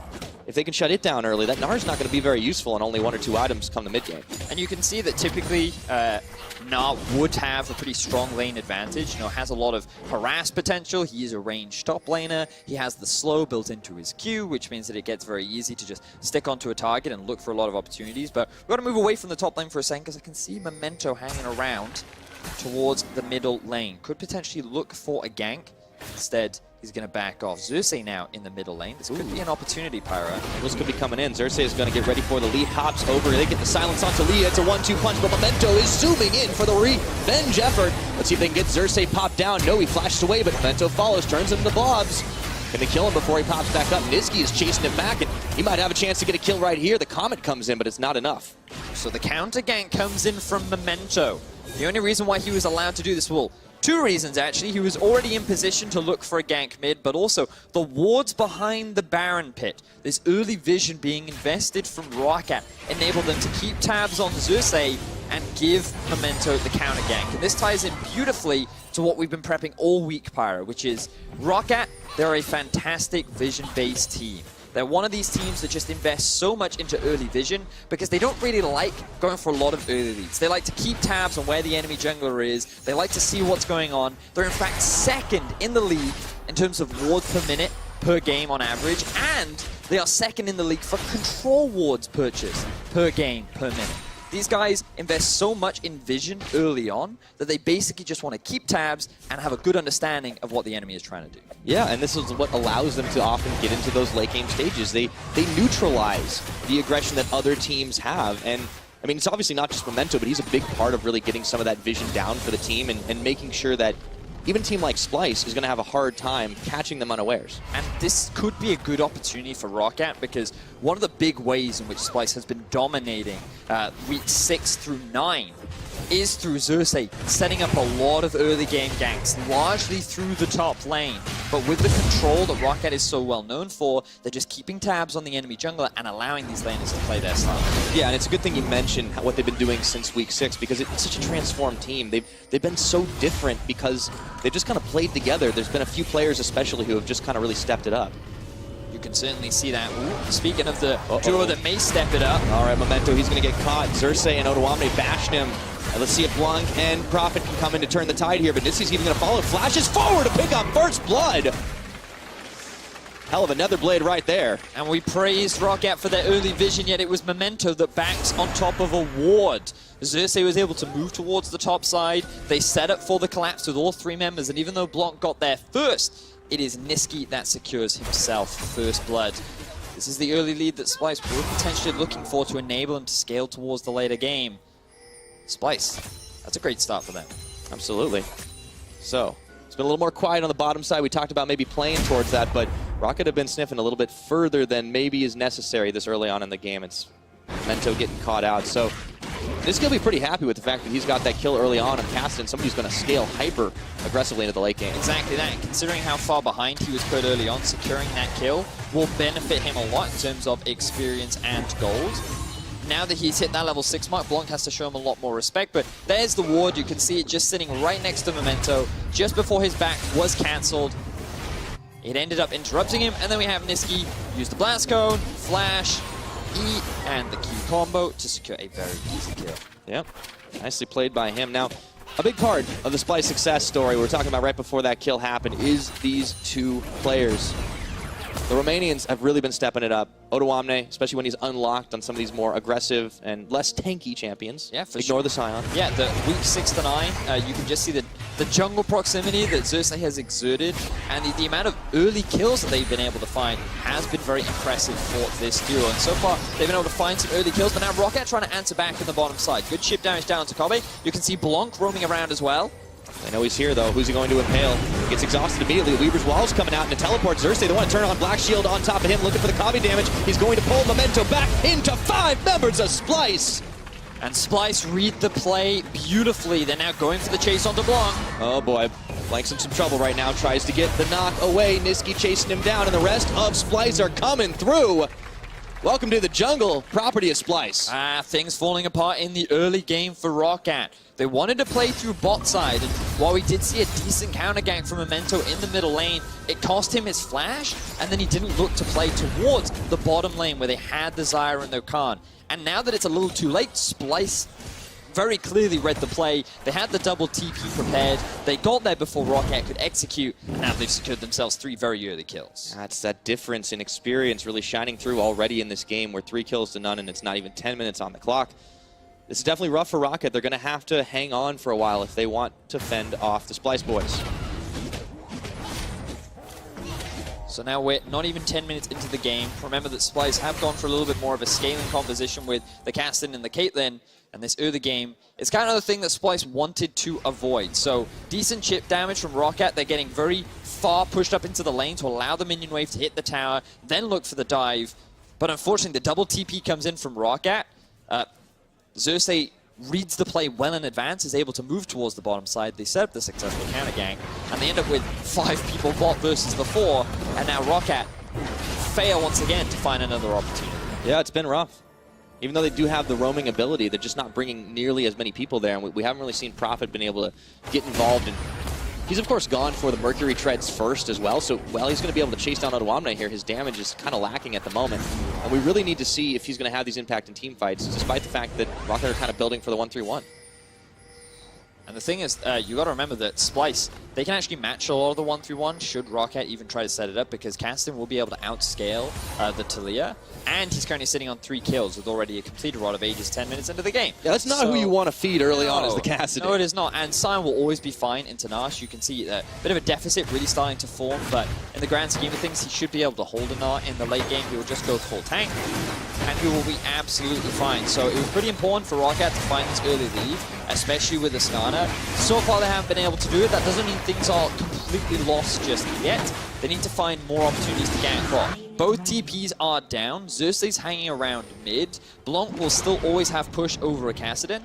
if they can shut it down early, that Gnar's not going to be very useful on only 1 or 2 items come the mid game. And you can see that typically Gnar would have a pretty strong lane advantage. You know, has a lot of harass potential. He is a ranged top laner. He has the slow built into his Q, which means that it gets very easy to just stick onto a target and look for a lot of opportunities. But we've got to move away from the top lane for a second because I can see Memento hanging around towards the middle lane. Could potentially look for a gank. Instead, he's going to back off. Xerxes now in the middle lane. This could be an opportunity, Pyro. Those could be coming in. Xerxes is going to get ready for the lead. Hops over. They get the silence onto Lee. It's a 1-2 punch, but Memento is zooming in for the revenge effort. Let's see if they can get Xerxes popped down. No, he flashes away, but Memento follows, turns him to blobs. Can they kill him before he pops back up? Niski is chasing him back, and he might have a chance to get a kill right here. The Comet comes in, but it's not enough. So the counter gank comes in from Memento. The only reason why he was allowed to do this, well, 2 reasons actually. He was already in position to look for a gank mid, but also the wards behind the Baron pit, this early vision being invested from Roccat, enabled them to keep tabs on Xerxes and give Memento the counter gank. And this ties in beautifully to what we've been prepping all week, Pyro, which is Roccat. They're a fantastic vision-based team. They're one of these teams that just invest so much into early vision because they don't really like going for a lot of early leads. They like to keep tabs on where the enemy jungler is. They like to see what's going on. They're in fact 2nd in the league in terms of wards per minute per game on average, and they are 2nd in the league for control wards purchase per game per minute. These guys invest so much in vision early on that they basically just want to keep tabs and have a good understanding of what the enemy is trying to do. Yeah, and this is what allows them to often get into those late game stages. They neutralize the aggression that other teams have. And I mean, it's obviously not just Memento, but he's a big part of really getting some of that vision down for the team and making sure that even a team like Splyce is going to have a hard time catching them unawares. And this could be a good opportunity for Roccat because one of the big ways in which Splyce has been dominating week 6 through 9 is through Xerxes, setting up a lot of early game ganks, largely through the top lane. But with the control that Roccat is so well known for, they're just keeping tabs on the enemy jungler and allowing these laners to play their style. Yeah, and it's a good thing you mentioned what they've been doing since week 6 because it's such a transformed team. They've been so different because they've just kind of played together. There's been a few players especially who have just kind of really stepped it up. You can certainly see that. Ooh, speaking of the duo that may step it up. All right, Memento, he's going to get caught. Xerxes and Odoamne bashed him. Let's see if Blanc and Prophet can come in to turn the tide here, but Nissi's even going to follow. Flashes forward to pick up first blood. Hell of another blade right there. And we praised Roccat for their early vision, yet it was Memento that backs on top of a ward. Xerxes was able to move towards the top side. They set up for the collapse with all 3 members, and even though Blanc got there first, it is Niski that secures himself first blood. This is the early lead that Splyce were potentially looking for to enable him to scale towards the later game. Splyce, that's a great start for them. Absolutely. So, it's been a little more quiet on the bottom side. We talked about maybe playing towards that, but Roccat have been sniffing a little bit further than maybe is necessary this early on in the game. It's Memento getting caught out. So, this is going to be pretty happy with the fact that he's got that kill early on and Caston. Somebody's going to scale hyper aggressively into the late game. Exactly that. Considering how far behind he was put early on, securing that kill will benefit him a lot in terms of experience and gold. Now that he's hit that level 6 mark, Blanc has to show him a lot more respect, but there's the ward. You can see it just sitting right next to Memento, just before his back was cancelled. It ended up interrupting him, and then we have Niski use the blast cone, flash, E, and the Q combo to secure a very easy kill. Yep, nicely played by him. Now, a big part of the Splyce success story we were talking about right before that kill happened is these 2 players. The Romanians have really been stepping it up. Odoamne, especially when he's unlocked on some of these more aggressive and less tanky champions. Yeah, for Ignore sure. the Scion. Yeah, the week 6 to 9, you can just see the jungle proximity that Xerxes has exerted, and the amount of early kills that they've been able to find has been very impressive for this duo. And so far, they've been able to find some early kills, but now Roccat trying to answer back in the bottom side. Good chip damage down to Kobe. You can see Blanc roaming around as well. They know he's here, though. Who's he going to impale? Gets exhausted immediately. Weaver's Wall's coming out and a teleport. Xerxes, they want to turn on Black Shield on top of him, looking for the Kavi damage. He's going to pull Memento back into 5 members of Splyce. And Splyce read the play beautifully. They're now going for the chase onto Blanc. Oh, boy. Blanc's in some trouble right now. Tries to get the knock away. Niski chasing him down, and the rest of Splyce are coming through. Welcome to the jungle, property of Splyce. Things falling apart in the early game for Roccat. They wanted to play through bot side, and while we did see a decent counter gank from Memento in the middle lane, it cost him his flash, and then he didn't look to play towards the bottom lane where they had the Zyra and their Khan. And now that it's a little too late, Splyce very clearly read the play. They had the double TP prepared. They got there before Roccat could execute. Now they've secured themselves 3 very early kills. That's that difference in experience really shining through already in this game where 3 kills to none and it's not even 10 minutes on the clock. This is definitely rough for Roccat. They're going to have to hang on for a while if they want to fend off the Splyce boys. So now we're not even 10 minutes into the game. Remember that Splyce have gone for a little bit more of a scaling composition with the Caston and the Caitlyn. And this early game, it's kind of the thing that Splyce wanted to avoid. So decent chip damage from Roccat. They're getting very far pushed up into the lane to allow the minion wave to hit the tower, then look for the dive. But unfortunately, the double TP comes in from Roccat. Xerxes reads the play well in advance, is able to move towards the bottom side. They set up the successful counter gank, and they end up with 5 people bot versus the 4. And now Roccat fail once again to find another opportunity. Yeah, it's been rough. Even though they do have the roaming ability, they're just not bringing nearly as many people there. And we haven't really seen Prophet been able to get involved. And he's, of course, gone for the Mercury Treads first as well. So while he's going to be able to chase down Odoamne here, his damage is kind of lacking at the moment. And we really need to see if he's going to have these impact in team fights, despite the fact that Roccat are kind of building for the 1-3-1. And the thing is, you got to remember that Splyce, they can actually match a lot of the 1-3-1 should Roccat even try to set it up, because Caston will be able to outscale the Talia, and he's currently sitting on 3 kills with already a completed Rod of Ages 10 minutes into the game. Yeah, that's not who you want to feed early on as the Cassidy. No, it is not. And Sion will always be fine into Nash. You can see a bit of a deficit really starting to form, but in the grand scheme of things, he should be able to hold a Nash in the late game. He will just go full tank, and he will be absolutely fine. So it was pretty important for Roccat to find this early lead, especially with the Snana. So far they haven't been able to do it. That doesn't mean things are completely lost just yet. They need to find more opportunities to gank off. Both TPs are down. Xerxes hanging around mid. Blanc will still always have push over a Cassidon.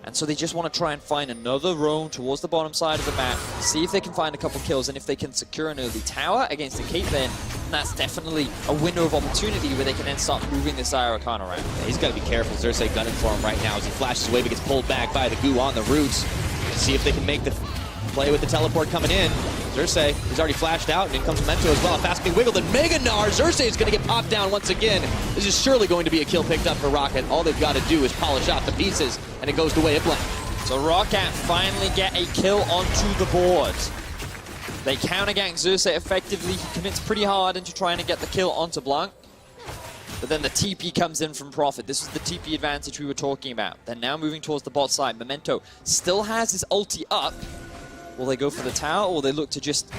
And so they just want to try and find another roam towards the bottom side of the map, see if they can find a couple kills, and if they can secure an early tower against the Caitlyn, that's definitely a window of opportunity where they can then start moving this Zyra Khan around. Yeah, he's got to be careful. Xerxes gunning for him right now as he flashes away but gets pulled back by the goo on the roots. See if they can make the play with the teleport coming in. Xerxes, he's already flashed out, and in comes Memento as well. Fast being wiggled, and Mega Gnar. Xerxes is going to get popped down once again. This is surely going to be a kill picked up for Roccat. All they've got to do is polish out the pieces, and it goes the way of Blank. So Roccat finally get a kill onto the board. They counter gank Xerxes effectively. He commits pretty hard into trying to get the kill onto Blanc. But then the TP comes in from Prophet. This is the TP advantage we were talking about. They're now moving towards the bot side. Memento still has his ulti up. Will they go for the tower, or will they look to just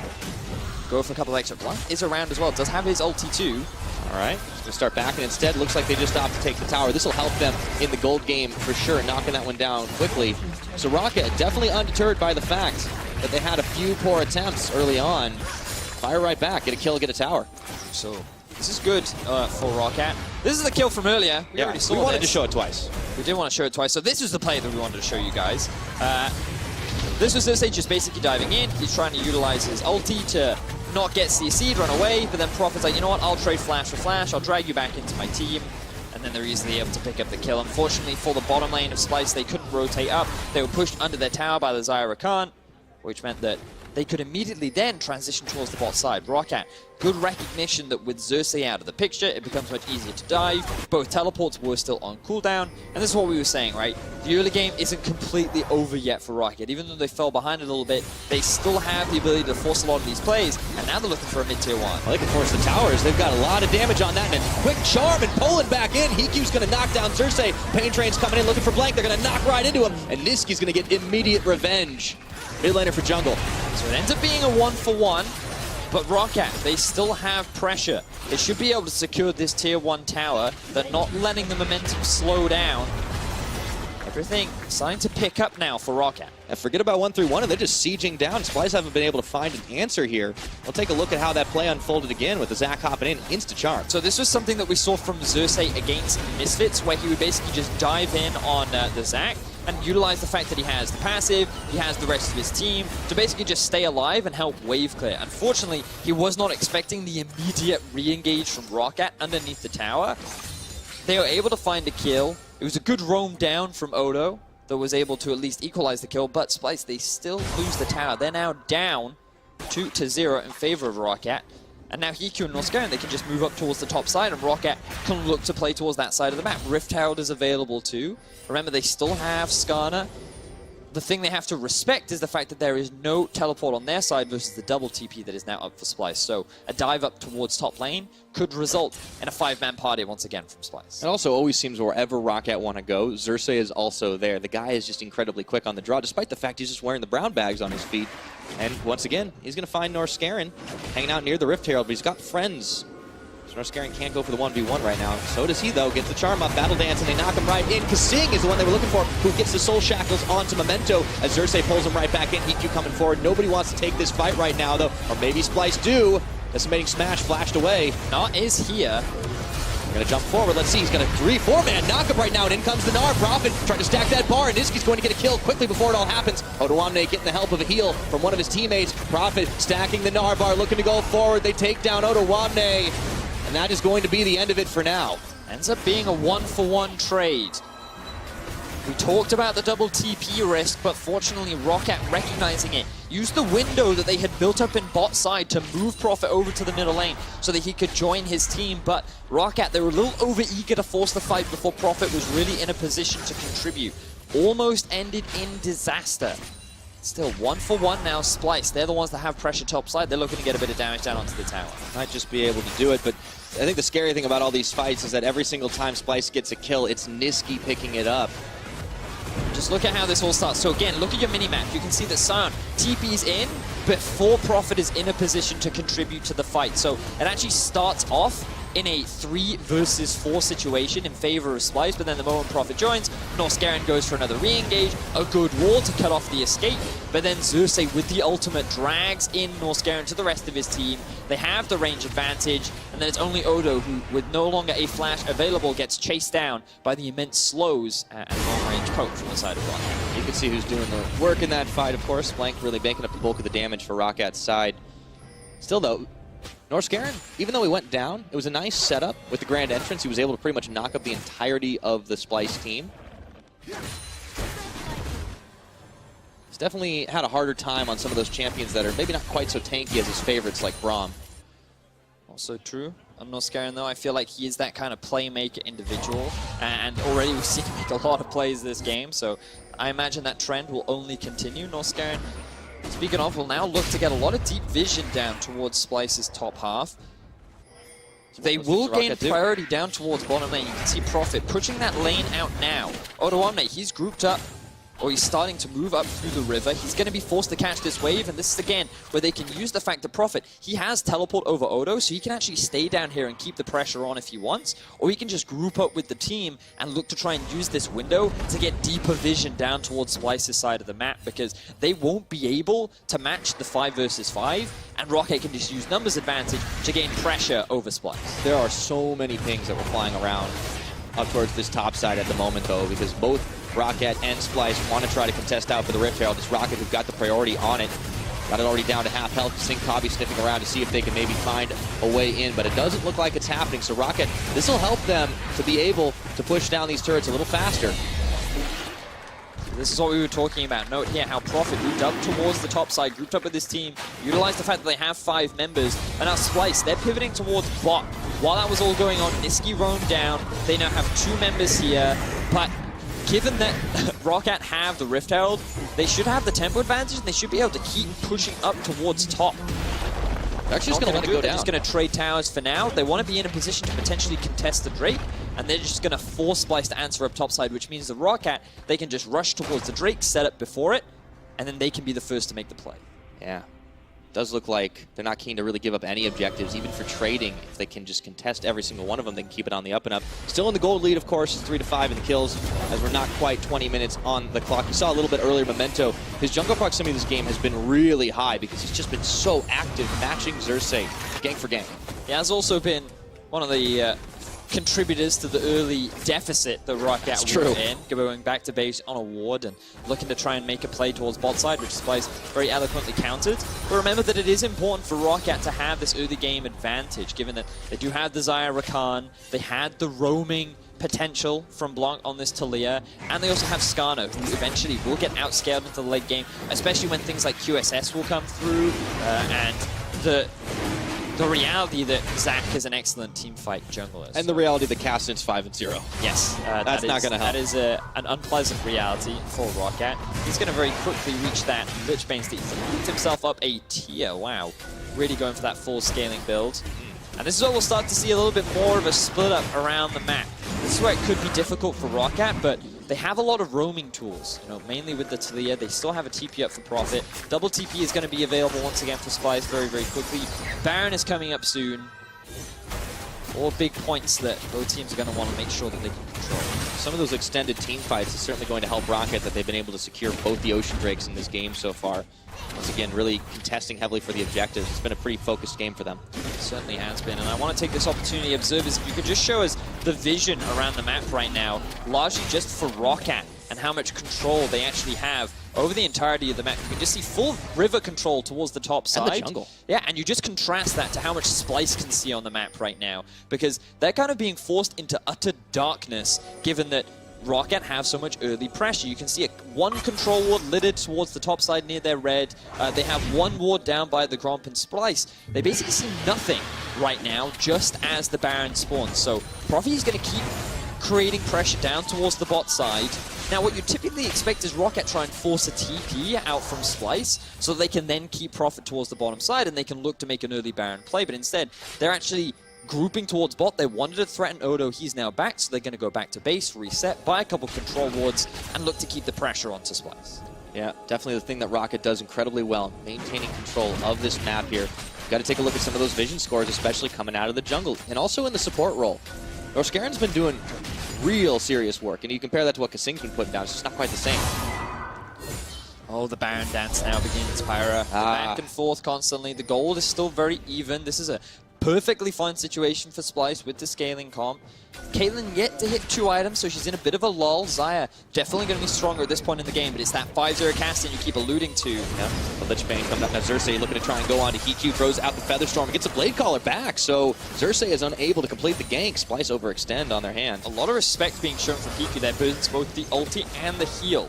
go for a couple of extra? Blanc is around as well. Does have his ulti too. All right, just gonna start back, and instead looks like they just opt to take the tower. This will help them in the gold game for sure, knocking that one down quickly. So Roccat definitely undeterred by the fact that they had a few poor attempts early on. Fire right back, get a kill, get a tower. So this is good for Roccat. This is the kill from earlier. We already saw we wanted this. to show it twice. We did want to show it twice. So this was the play that we wanted to show you guys. This was Xerxes just basically diving in. He's trying to utilize his ulti to not get CC'd, run away, but then Prophet's like, you know what, I'll trade flash for flash, I'll drag you back into my team, and then they're easily able to pick up the kill. Unfortunately for the bottom lane of Splyce, they couldn't rotate up. They were pushed under their tower by the Zyra Khan, which meant that they could immediately then transition towards the bot side. Roccat, good recognition that with Xerxes out of the picture, it becomes much easier to dive. Both teleports were still on cooldown, and this is what we were saying, right? The early game isn't completely over yet for Roccat. Even though they fell behind a little bit, they still have the ability to force a lot of these plays, and now they're looking for a mid-tier 1. Well, they can force the towers. They've got a lot of damage on that, and a quick charm, and pulling back in. Hikyu's going to knock down Xerxes. Pain Train's coming in looking for Blank. They're going to knock right into him, and Niski's going to get immediate revenge. Mid laner for jungle. So it ends up being a 1-for-1, but Roccat, they still have pressure. They should be able to secure this tier 1 tower. They're not letting the momentum slow down. Everything starting to pick up now for Roccat. And forget about 1-3-1, and they're just sieging down. Splyce haven't been able to find an answer here. We'll take a look at how that play unfolded again with the Zac hopping in, insta-charm. So this was something that we saw from Xerxes against Misfits, where he would basically just dive in on the Zac, and utilize the fact that he has the passive, he has the rest of his team to basically just stay alive and help wave clear. Unfortunately, he was not expecting the immediate re-engage from Roccat underneath the tower. They were able to find a kill. It was a good roam down from Odo that was able to at least equalize the kill, but Splyce, they still lose the tower. They're now down 2-0 in favor of Roccat. And now Hiku and Norscaran, they can just move up towards the top side, and Roccat can look to play towards that side of the map. Rift Herald is available too. Remember, they still have Skarner. The thing they have to respect is the fact that there is no teleport on their side versus the double TP that is now up for Splyce. So a dive up towards top lane could result in a 5-man party once again from Splyce. It also always seems wherever Roccat want to go, Xerxes is also there. The guy is just incredibly quick on the draw, despite the fact he's just wearing the brown bags on his feet. And once again, he's going to find Norscaran hanging out near the Rift Herald, but he's got friends. So Norscaran can't go for the 1v1 right now. So does he, though. Gets the charm up, Battle Dance, and they knock him right in. Kasing is the one they were looking for, who gets the Soul Shackles onto Memento as Xerxes pulls him right back in. Hiku coming forward. Nobody wants to take this fight right now, though. Or maybe Splyce do. Decimating Smash flashed away. Not is here. Gonna jump forward. Let's see. He's got a 3-4-man knockup right now, and in comes the Gnar. Prophet trying to stack that bar, and Niski's going to get a kill quickly before it all happens. Odoamne getting the help of a heal from one of his teammates. Prophet stacking the Gnar bar, looking to go forward. They take down Odoamne, and that is going to be the end of it for now. Ends up being a 1-for-1 trade. We talked about the double TP risk, but fortunately Roccat, recognizing it, used the window that they had built up in bot side to move Prophet over to the middle lane so that he could join his team. But Roccat, they were a little over-eager to force the fight before Prophet was really in a position to contribute. Almost ended in disaster. Still 1-for-1 now. Splyce, they're the ones that have pressure top side. They're looking to get a bit of damage down onto the tower. Might just be able to do it, but I think the scary thing about all these fights is that every single time Splyce gets a kill, it's Niski picking it up. Just look at how this all starts. So again, look at your mini-map. You can see that Sion TP's in before Prophet is in a position to contribute to the fight. So it actually starts off in a 3 versus 4 situation in favor of Splyce, but then the moment Prophet joins, Norscaran goes for another re-engage, a good wall to cut off the escape, but then Xerxes with the ultimate drags in Norscaran to the rest of his team. They have the range advantage, and then it's only Odo who, with no longer a flash available, gets chased down by the immense slows and long-range poke from the side of Roccat. You can see who's doing the work in that fight, of course. Blank really making up the bulk of the damage for Rockat's side. Still, though, Norscaran, even though he went down, it was a nice setup with the grand entrance. He was able to pretty much knock up the entirety of the Splyce team. He's definitely had a harder time on some of those champions that are maybe not quite so tanky as his favorites like Braum. Also true. On Norscaran, though, I feel like he is that kind of playmaker individual, and already we've seen him make a lot of plays this game, so I imagine that trend will only continue. Norscaran, speaking of, will now look to get a lot of deep vision down towards Splyce's top half. They will gain priority down towards bottom lane. You can see Prophet pushing that lane out now. Odoamne, he's grouped up, or he's starting to move up through the river. He's going to be forced to catch this wave, and this is again where they can use the fact that Prophet, he has teleport over Odo, so he can actually stay down here and keep the pressure on if he wants, or he can just group up with the team and look to try and use this window to get deeper vision down towards Splyce's side of the map, because they won't be able to match the 5 versus 5, and Roccat can just use numbers advantage to gain pressure over Splyce. There are so many things that were flying around up towards this top side at the moment, though, because both Roccat and Splyce want to try to contest out for the Rift Herald. It's Roccat who've got the priority on it. Got it already down to half health. Sinkabi sniffing around to see if they can maybe find a way in, but it doesn't look like it's happening. So Roccat, this will help them to be able to push down these turrets a little faster. This is what we were talking about. Note here how Prophet moved up towards the top side, grouped up with his team, utilized the fact that they have 5 members, and now Splyce, they're pivoting towards bot. While that was all going on, Niski roamed down. They now have 2 members here, but given that Roccat have the Rift Herald, they should have the tempo advantage, and they should be able to keep pushing up towards top. They're actually just going to let it go down. They're just going to trade towers for now. They want to be in a position to potentially contest the Drake, and they're just going to force Splyce to answer up topside, which means the Roccat, they can just rush towards the Drake, set up before it, and then they can be the first to make the play. Yeah. Does look like they're not keen to really give up any objectives, even for trading. If they can just contest every single one of them, they can keep it on the up and up. Still in the gold lead, of course, is 3-5 in the kills, as we're not quite 20 minutes on the clock. You saw a little bit earlier, Memento, his jungle proximity in this game has been really high because he's just been so active, matching Xerxes, gang for gang. He has also been one of the contributors to the early deficit that Roccat true. were in, going back to base on a ward and looking to try and make a play towards bot side, which Splyce very eloquently countered. But remember that it is important for Roccat to have this early game advantage, given that they do have the Xayah Rakan, they had the roaming potential from Blanc on this Talia, and they also have Skarner, who eventually will get outscaled into the late game, especially when things like QSS will come through, and the reality that Zach is an excellent teamfight jungler. And the reality that Caston's 5-0. Yes, That's not going to help. That is an unpleasant reality for Roccat. He's going to very quickly reach that Lich Bane state. He's moved himself up a tier. Wow, really going for that full scaling build. And this is where we'll start to see a little bit more of a split up around the map. This is where it could be difficult for Roccat, but they have a lot of roaming tools, mainly with the Talia. They still have a TP up for Profit. Double TP is going to be available once again for Splyce very, very quickly. Baron is coming up soon. All big points that both teams are going to want to make sure that they can control. Some of those extended team fights is certainly going to help Roccat, that they've been able to secure both the Ocean Drakes in this game so far. Once again, really contesting heavily for the objectives. It's been a pretty focused game for them. It certainly has been, and I want to take this opportunity, observers, if you could just show us the vision around the map right now, largely just for Roccat, and how much control they actually have over the entirety of the map. You can just see full river control towards the top side. And the jungle. Yeah, and you just contrast that to how much Splyce can see on the map right now, because they're kind of being forced into utter darkness, given that Roccat have so much early pressure. You can see one control ward littered towards the top side near their red. They have one ward down by the Gromp and Splyce. They basically see nothing right now, just as the Baron spawns. So Profi is going to keep creating pressure down towards the bot side. Now, what you typically expect is Roccat try and force a TP out from Splyce so they can then keep Profit towards the bottom side and they can look to make an early Baron play. But instead, they're actually grouping towards bot. They wanted to threaten Odo. He's now back, so they're going to go back to base, reset, buy a couple control wards, and look to keep the pressure onto Splyce. Yeah, definitely the thing that Roccat does incredibly well, maintaining control of this map here. Got to take a look at some of those vision scores, especially coming out of the jungle, and also in the support role. Norscaren's been doing real serious work, and you compare that to what Kasing's been putting down, it's just not quite the same. Oh, the Baron dance now begins, Pyra. Back and forth constantly. The gold is still very even. This is a perfectly fine situation for Splyce with the scaling comp. Caitlyn yet to hit 2 items, so she's in a bit of a lull. Xayah definitely going to be stronger at this point in the game, but it's that 5-0 casting you keep alluding to. Yeah, the Lich Bane coming up now. Xerxes looking to try and go on to Heat throws out the Featherstorm, gets a Blade Caller back, so Xerxes is unable to complete the gank. Splyce overextend on their hand. A lot of respect being shown from Heat there, boosts both the ulti and the heal.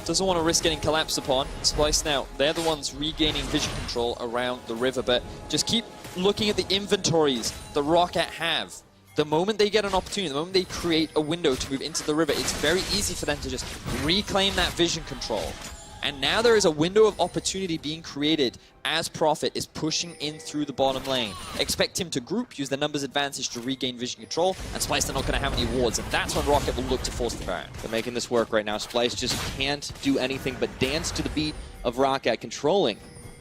Doesn't want to risk getting collapsed upon. Splyce now, they're the ones regaining vision control around the river, but just keep looking at the inventories that Roccat have. The moment they get an opportunity, the moment they create a window to move into the river, it's very easy for them to just reclaim that vision control. And now there is a window of opportunity being created as Profit is pushing in through the bottom lane. Expect him to group, use the numbers advantage to regain vision control, and Splyce, they're not going to have any wards, and that's when Roccat will look to force the Baron. They're making this work right now. Splyce just can't do anything but dance to the beat of Roccat, controlling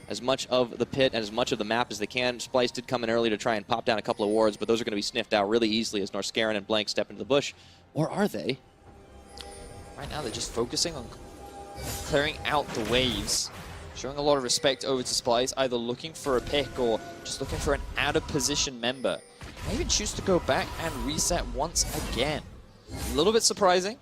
as much of the pit and as much of the map as they can. Splyce did come in early to try and pop down a couple of wards, but those are going to be sniffed out really easily as Norscaren and Blank step into the bush. Or are they? Right now they're just focusing on clearing out the waves, showing a lot of respect over to Splyce, either looking for a pick or just looking for an out-of-position member. They even choose to go back and reset once again. A little bit surprising,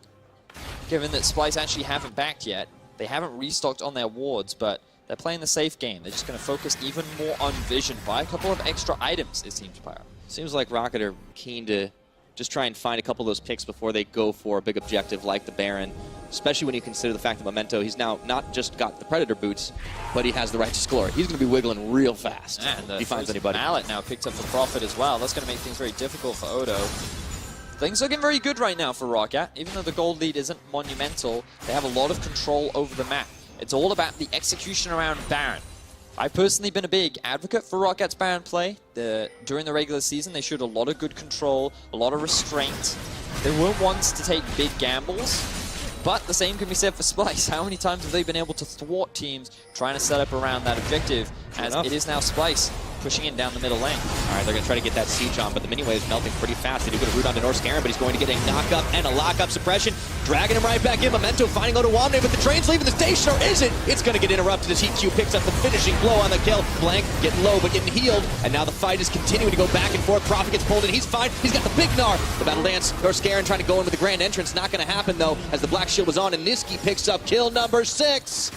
given that Splyce actually haven't backed yet. They haven't restocked on their wards, but they're playing the safe game. They're just going to focus even more on vision. Buy a couple of extra items, it seems, Pyro. Seems like Roccat are keen to just try and find a couple of those picks before they go for a big objective like the Baron, especially when you consider the fact that Memento, he's now not just got the Predator boots, but he has the Righteous Glory. He's going to be wiggling real fast if he finds anybody. Mallet now picked up for Profit as well. That's going to make things very difficult for Odo. Things are looking very good right now for Roccat. Even though the gold lead isn't monumental, they have a lot of control over the map. It's all about the execution around Baron. I've personally been a big advocate for Rockat's Baron play. During the regular season, they showed a lot of good control, a lot of restraint. They weren't ones to take big gambles, but the same can be said for Splyce. How many times have they been able to thwart teams trying to set up around that objective, as it is now Splyce pushing in down the middle lane. All right, they're going to try to get that siege on, but the mini wave is melting pretty fast. They do get a root onto Norskaren, but he's going to get a knock-up and a lock-up suppression, dragging him right back in. Memento finding Odawamne, but the train's leaving the station, or is it? It's going to get interrupted as Heat Q picks up the finishing blow on the kill. Blank getting low, but getting healed, and now the fight is continuing to go back and forth. Prophet gets pulled in, he's fine. He's got the big Gnar. The Battle Dance, Norskaren trying to go in with the grand entrance. Not going to happen, though, as the Black Shield was on, and Niski picks up kill number 6.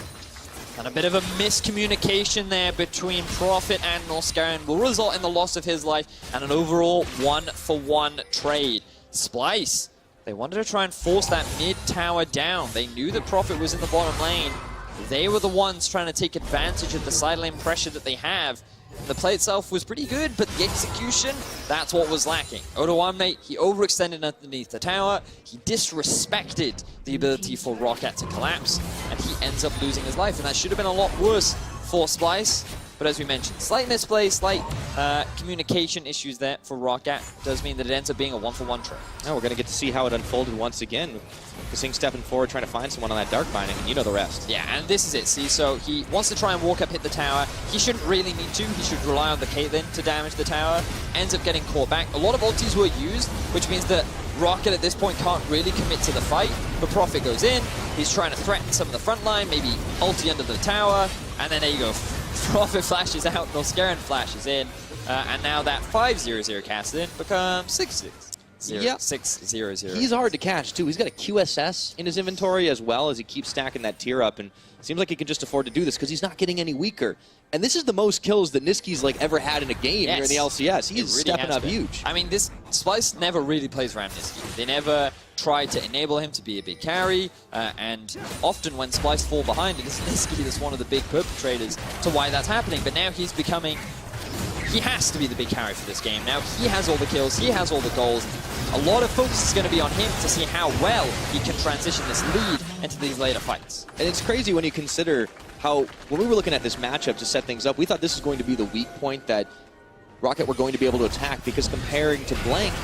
And a bit of a miscommunication there between Prophet and Norskaren will result in the loss of his life and an overall 1-for-1 trade. Splyce, they wanted to try and force that mid tower down. They knew that Prophet was in the bottom lane. They were the ones trying to take advantage of the side lane pressure that they have. The play itself was pretty good, but the execution, that's what was lacking. Odawamne, he overextended underneath the tower. He disrespected the ability for Roccat to collapse, and he ends up losing his life. And that should have been a lot worse for Splyce. But as we mentioned, slight misplay, slight communication issues there for Roccat does mean that it ends up being a 1-for-1 trade. Now we're going to get to see how it unfolded once again. Kasing stepping forward, trying to find someone on that dark binding, and you know the rest. Yeah, and this is it, see, so he wants to try and walk up, hit the tower. He shouldn't really need to. He should rely on the Caitlyn to damage the tower. Ends up getting caught back. A lot of ultis were used, which means that Roccat at this point can't really commit to the fight. But Prophet goes in. He's trying to threaten some of the front line, maybe ulti under the tower, and then there you go. Prophet flashes out, Norskaren flashes in, and now that 5-0-0 cast in becomes 6-6. 6-0-0. He's hard to catch, too. He's got a QSS in his inventory as well as he keeps stacking that tier up, and seems like he can just afford to do this because he's not getting any weaker. And this is the most kills that Niski's ever had in a game here in the LCS. He's really stepping up huge. I mean, this Splyce never really plays around Niski. They never try to enable him to be a big carry, and often when Splyce fall behind, it is Niski that's one of the big perpetrators to why that's happening. But now he's becoming... He has to be the big carry for this game. Now he has all the kills, he has all the goals. A lot of focus is going to be on him to see how well he can transition this lead into these later fights. And it's crazy when you consider how, when we were looking at this matchup to set things up, we thought this was going to be the weak point that Roccat were going to be able to attack, because comparing to Blank,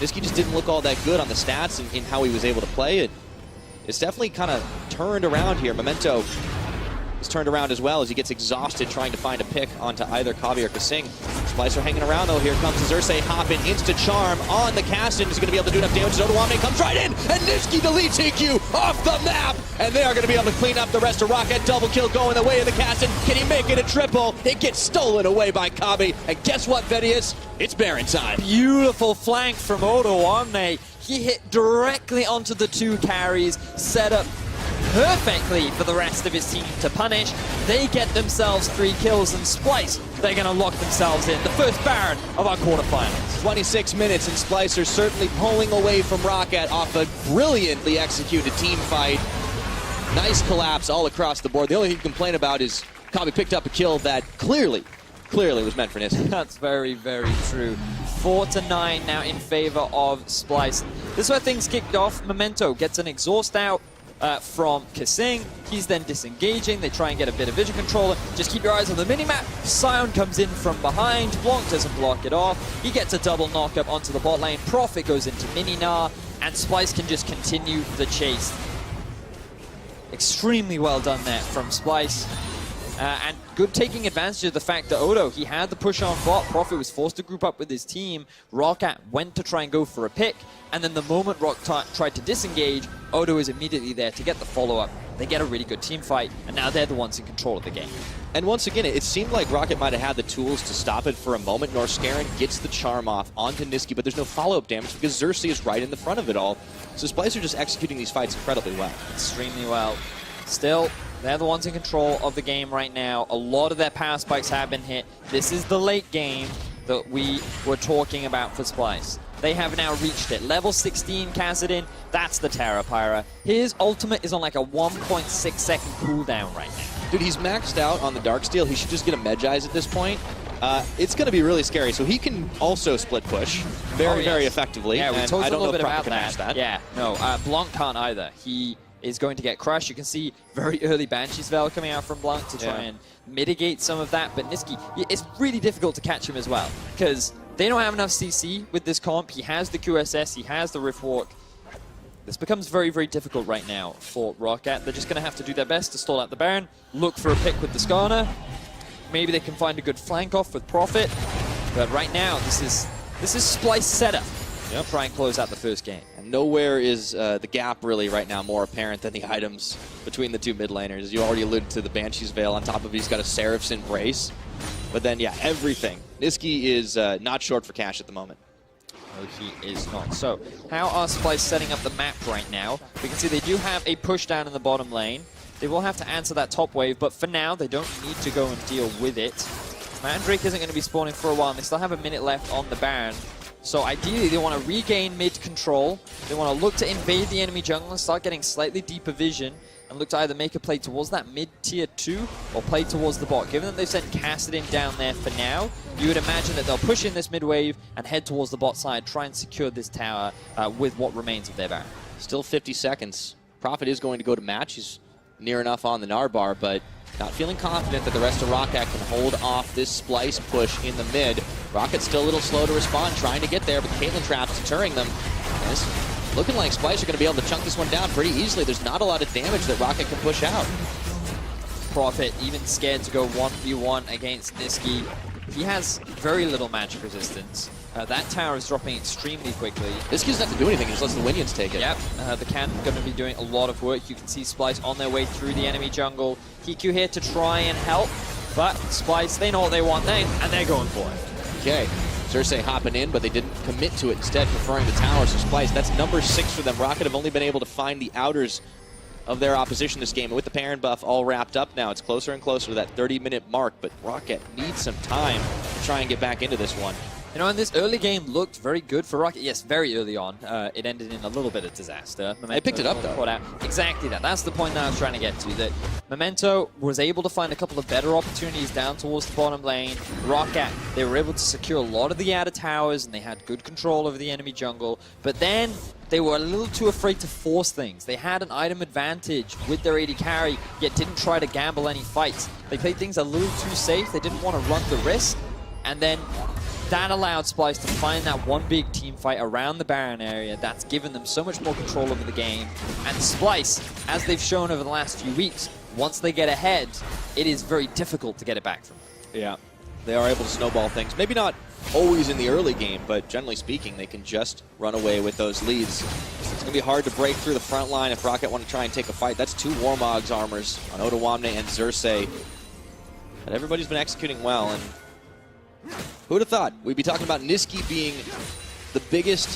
Niski just didn't look all that good on the stats and in how he was able to play it. It's definitely kind of turned around here. Memento is turned around as well as he gets exhausted trying to find a pick onto either Kavi or Kasing. Splyce are hanging around though. Here comes Xerxes hopping, insta charm on the Caston. Is going to be able to do enough damage. Odawamne comes right in, and Niski deletes EQ off the map, and they are going to be able to clean up the rest of Roccat. Double kill going the way of the Caston. Can he make it a triple? It gets stolen away by Kavi, and guess what, Vedius? It's Baron time. Beautiful flank from Odawamne. He hit directly onto the 2 carries, set up perfectly for the rest of his team to punish. They get themselves 3 kills, and Splyce, they're going to lock themselves in. The first Baron of our quarterfinals. 26 minutes, and Splyce are certainly pulling away from Roccat off a brilliantly executed team fight. Nice collapse all across the board. The only thing you can complain about is Kavi picked up a kill that clearly was meant for Niski. That's very, very true. 4-9 now in favor of Splyce. This is where things kicked off. Memento gets an exhaust out from Kasing. He's then disengaging. They try and get a bit of vision control. Just keep your eyes on the minimap. Sion comes in from behind. Blanc doesn't block it off. He gets a double knock-up onto the bot lane. Prophet goes into Mini Gnar, and Splyce can just continue the chase. Extremely well done there from Splyce. And good taking advantage of the fact that Odo, he had the push on bot. Prophet was forced to group up with his team. Roccat went to try and go for a pick, and then the moment Roccat tried to disengage, Odo is immediately there to get the follow-up. They get a really good team fight, and now they're the ones in control of the game. And once again, it seemed like Roccat might have had the tools to stop it for a moment. Norskaren gets the charm off onto Niski, but there's no follow-up damage because Xerxes is right in the front of it all. So Splyce are just executing these fights incredibly well. Extremely well. Still, they're the ones in control of the game right now. A lot of their power spikes have been hit. This is the late game that we were talking about for Splyce. They have now reached it. Level 16 Kassadin, that's the Terra Pyra. His ultimate is on like a 1.6 second cooldown right now. Dude, he's maxed out on the Darksteel. He should just get a Medjai's at this point. It's going to be really scary. So he can also split push very effectively. Yeah, we and talked I a don't little know bit if Prophet about can match that. Yeah, no, Blanc can't either. He is going to get crushed. You can see very early Banshee spell coming out from Blanc to try and mitigate some of that. But Niski, it's really difficult to catch him as well, because they don't have enough CC with this comp. He has the QSS, he has the Riftwalk. This becomes very, very difficult right now for Roccat. They're just going to have to do their best to stall out the Baron, look for a pick with the Skarner. maybe they can find a good flank off with Profit. But right now, this is Splyce setup. Yep. Try and close out the first game. And nowhere is the gap really right now more apparent than the items between the two mid laners. You already alluded to the Banshee's Veil. On top of it, he's got a Seraph's Embrace. But then, yeah, everything. Niski is not short for cash at the moment. No, he is not. So, how are Splyce setting up the map right now? We can see they do have a push down in the bottom lane. They will have to answer that top wave, but for now, they don't need to go and deal with it. Mandrake isn't going to be spawning for a while, and they still have a minute left on the Baron. So ideally, they want to regain mid control. They want to look to invade the enemy jungle and start getting slightly deeper vision and look to either make a play towards that mid tier 2 or play towards the bot. Given that they've sent Kassadin down there for now, you would imagine that they'll push in this mid wave and head towards the bot side, try and secure this tower with what remains of their Baron. Still 50 seconds. Prophet is going to go to match. He's near enough on the Narbar, but not feeling confident that the rest of Roccat can hold off this Splyce push in the mid. Rocket's still a little slow to respond, trying to get there, but the Caitlyn trap's deterring them. And it's looking like Splyce are going to be able to chunk this one down pretty easily. There's not a lot of damage that Roccat can push out. Prophet even scared to go 1v1 against Niski. He has very little magic resistance. That tower is dropping extremely quickly. Niski doesn't have to do anything, he just lets the Winions take it. Yep, the Cannon going to be doing a lot of work. You can see Splyce on their way through the enemy jungle. Hiku here to try and help, but Splyce, they know what they want, and they're going for it. Okay, Xerxes hopping in, but they didn't commit to it, instead preferring the tower. So Splyce, that's number 6 for them. Roccat have only been able to find the outers of their opposition this game. And with the Perrin buff all wrapped up now, it's closer and closer to that 30-minute mark, but Roccat needs some time to try and get back into this one. You know, and this early game looked very good for Roccat. Yes, very early on. It ended in a little bit of disaster. They picked it up, though. Out. Exactly that. That's the point that I was trying to get to. That Memento was able to find a couple of better opportunities down towards the bottom lane. Roccat, they were able to secure a lot of the outer towers, and they had good control over the enemy jungle. But then they were a little too afraid to force things. They had an item advantage with their AD carry, yet didn't try to gamble any fights. They played things a little too safe. They didn't want to run the risk. And then that allowed Splyce to find that one big team fight around the Baron area that's given them so much more control over the game. And Splyce, as they've shown over the last few weeks, once they get ahead, it is very difficult to get it back from them. Yeah, they are able to snowball things. Maybe not always in the early game, but generally speaking, they can just run away with those leads. It's going to be hard to break through the front line if Roccat want to try and take a fight. That's 2 Warmog's armors on Odoamne and Xerxes. But everybody's been executing well, and who would have thought we'd be talking about Niski being the biggest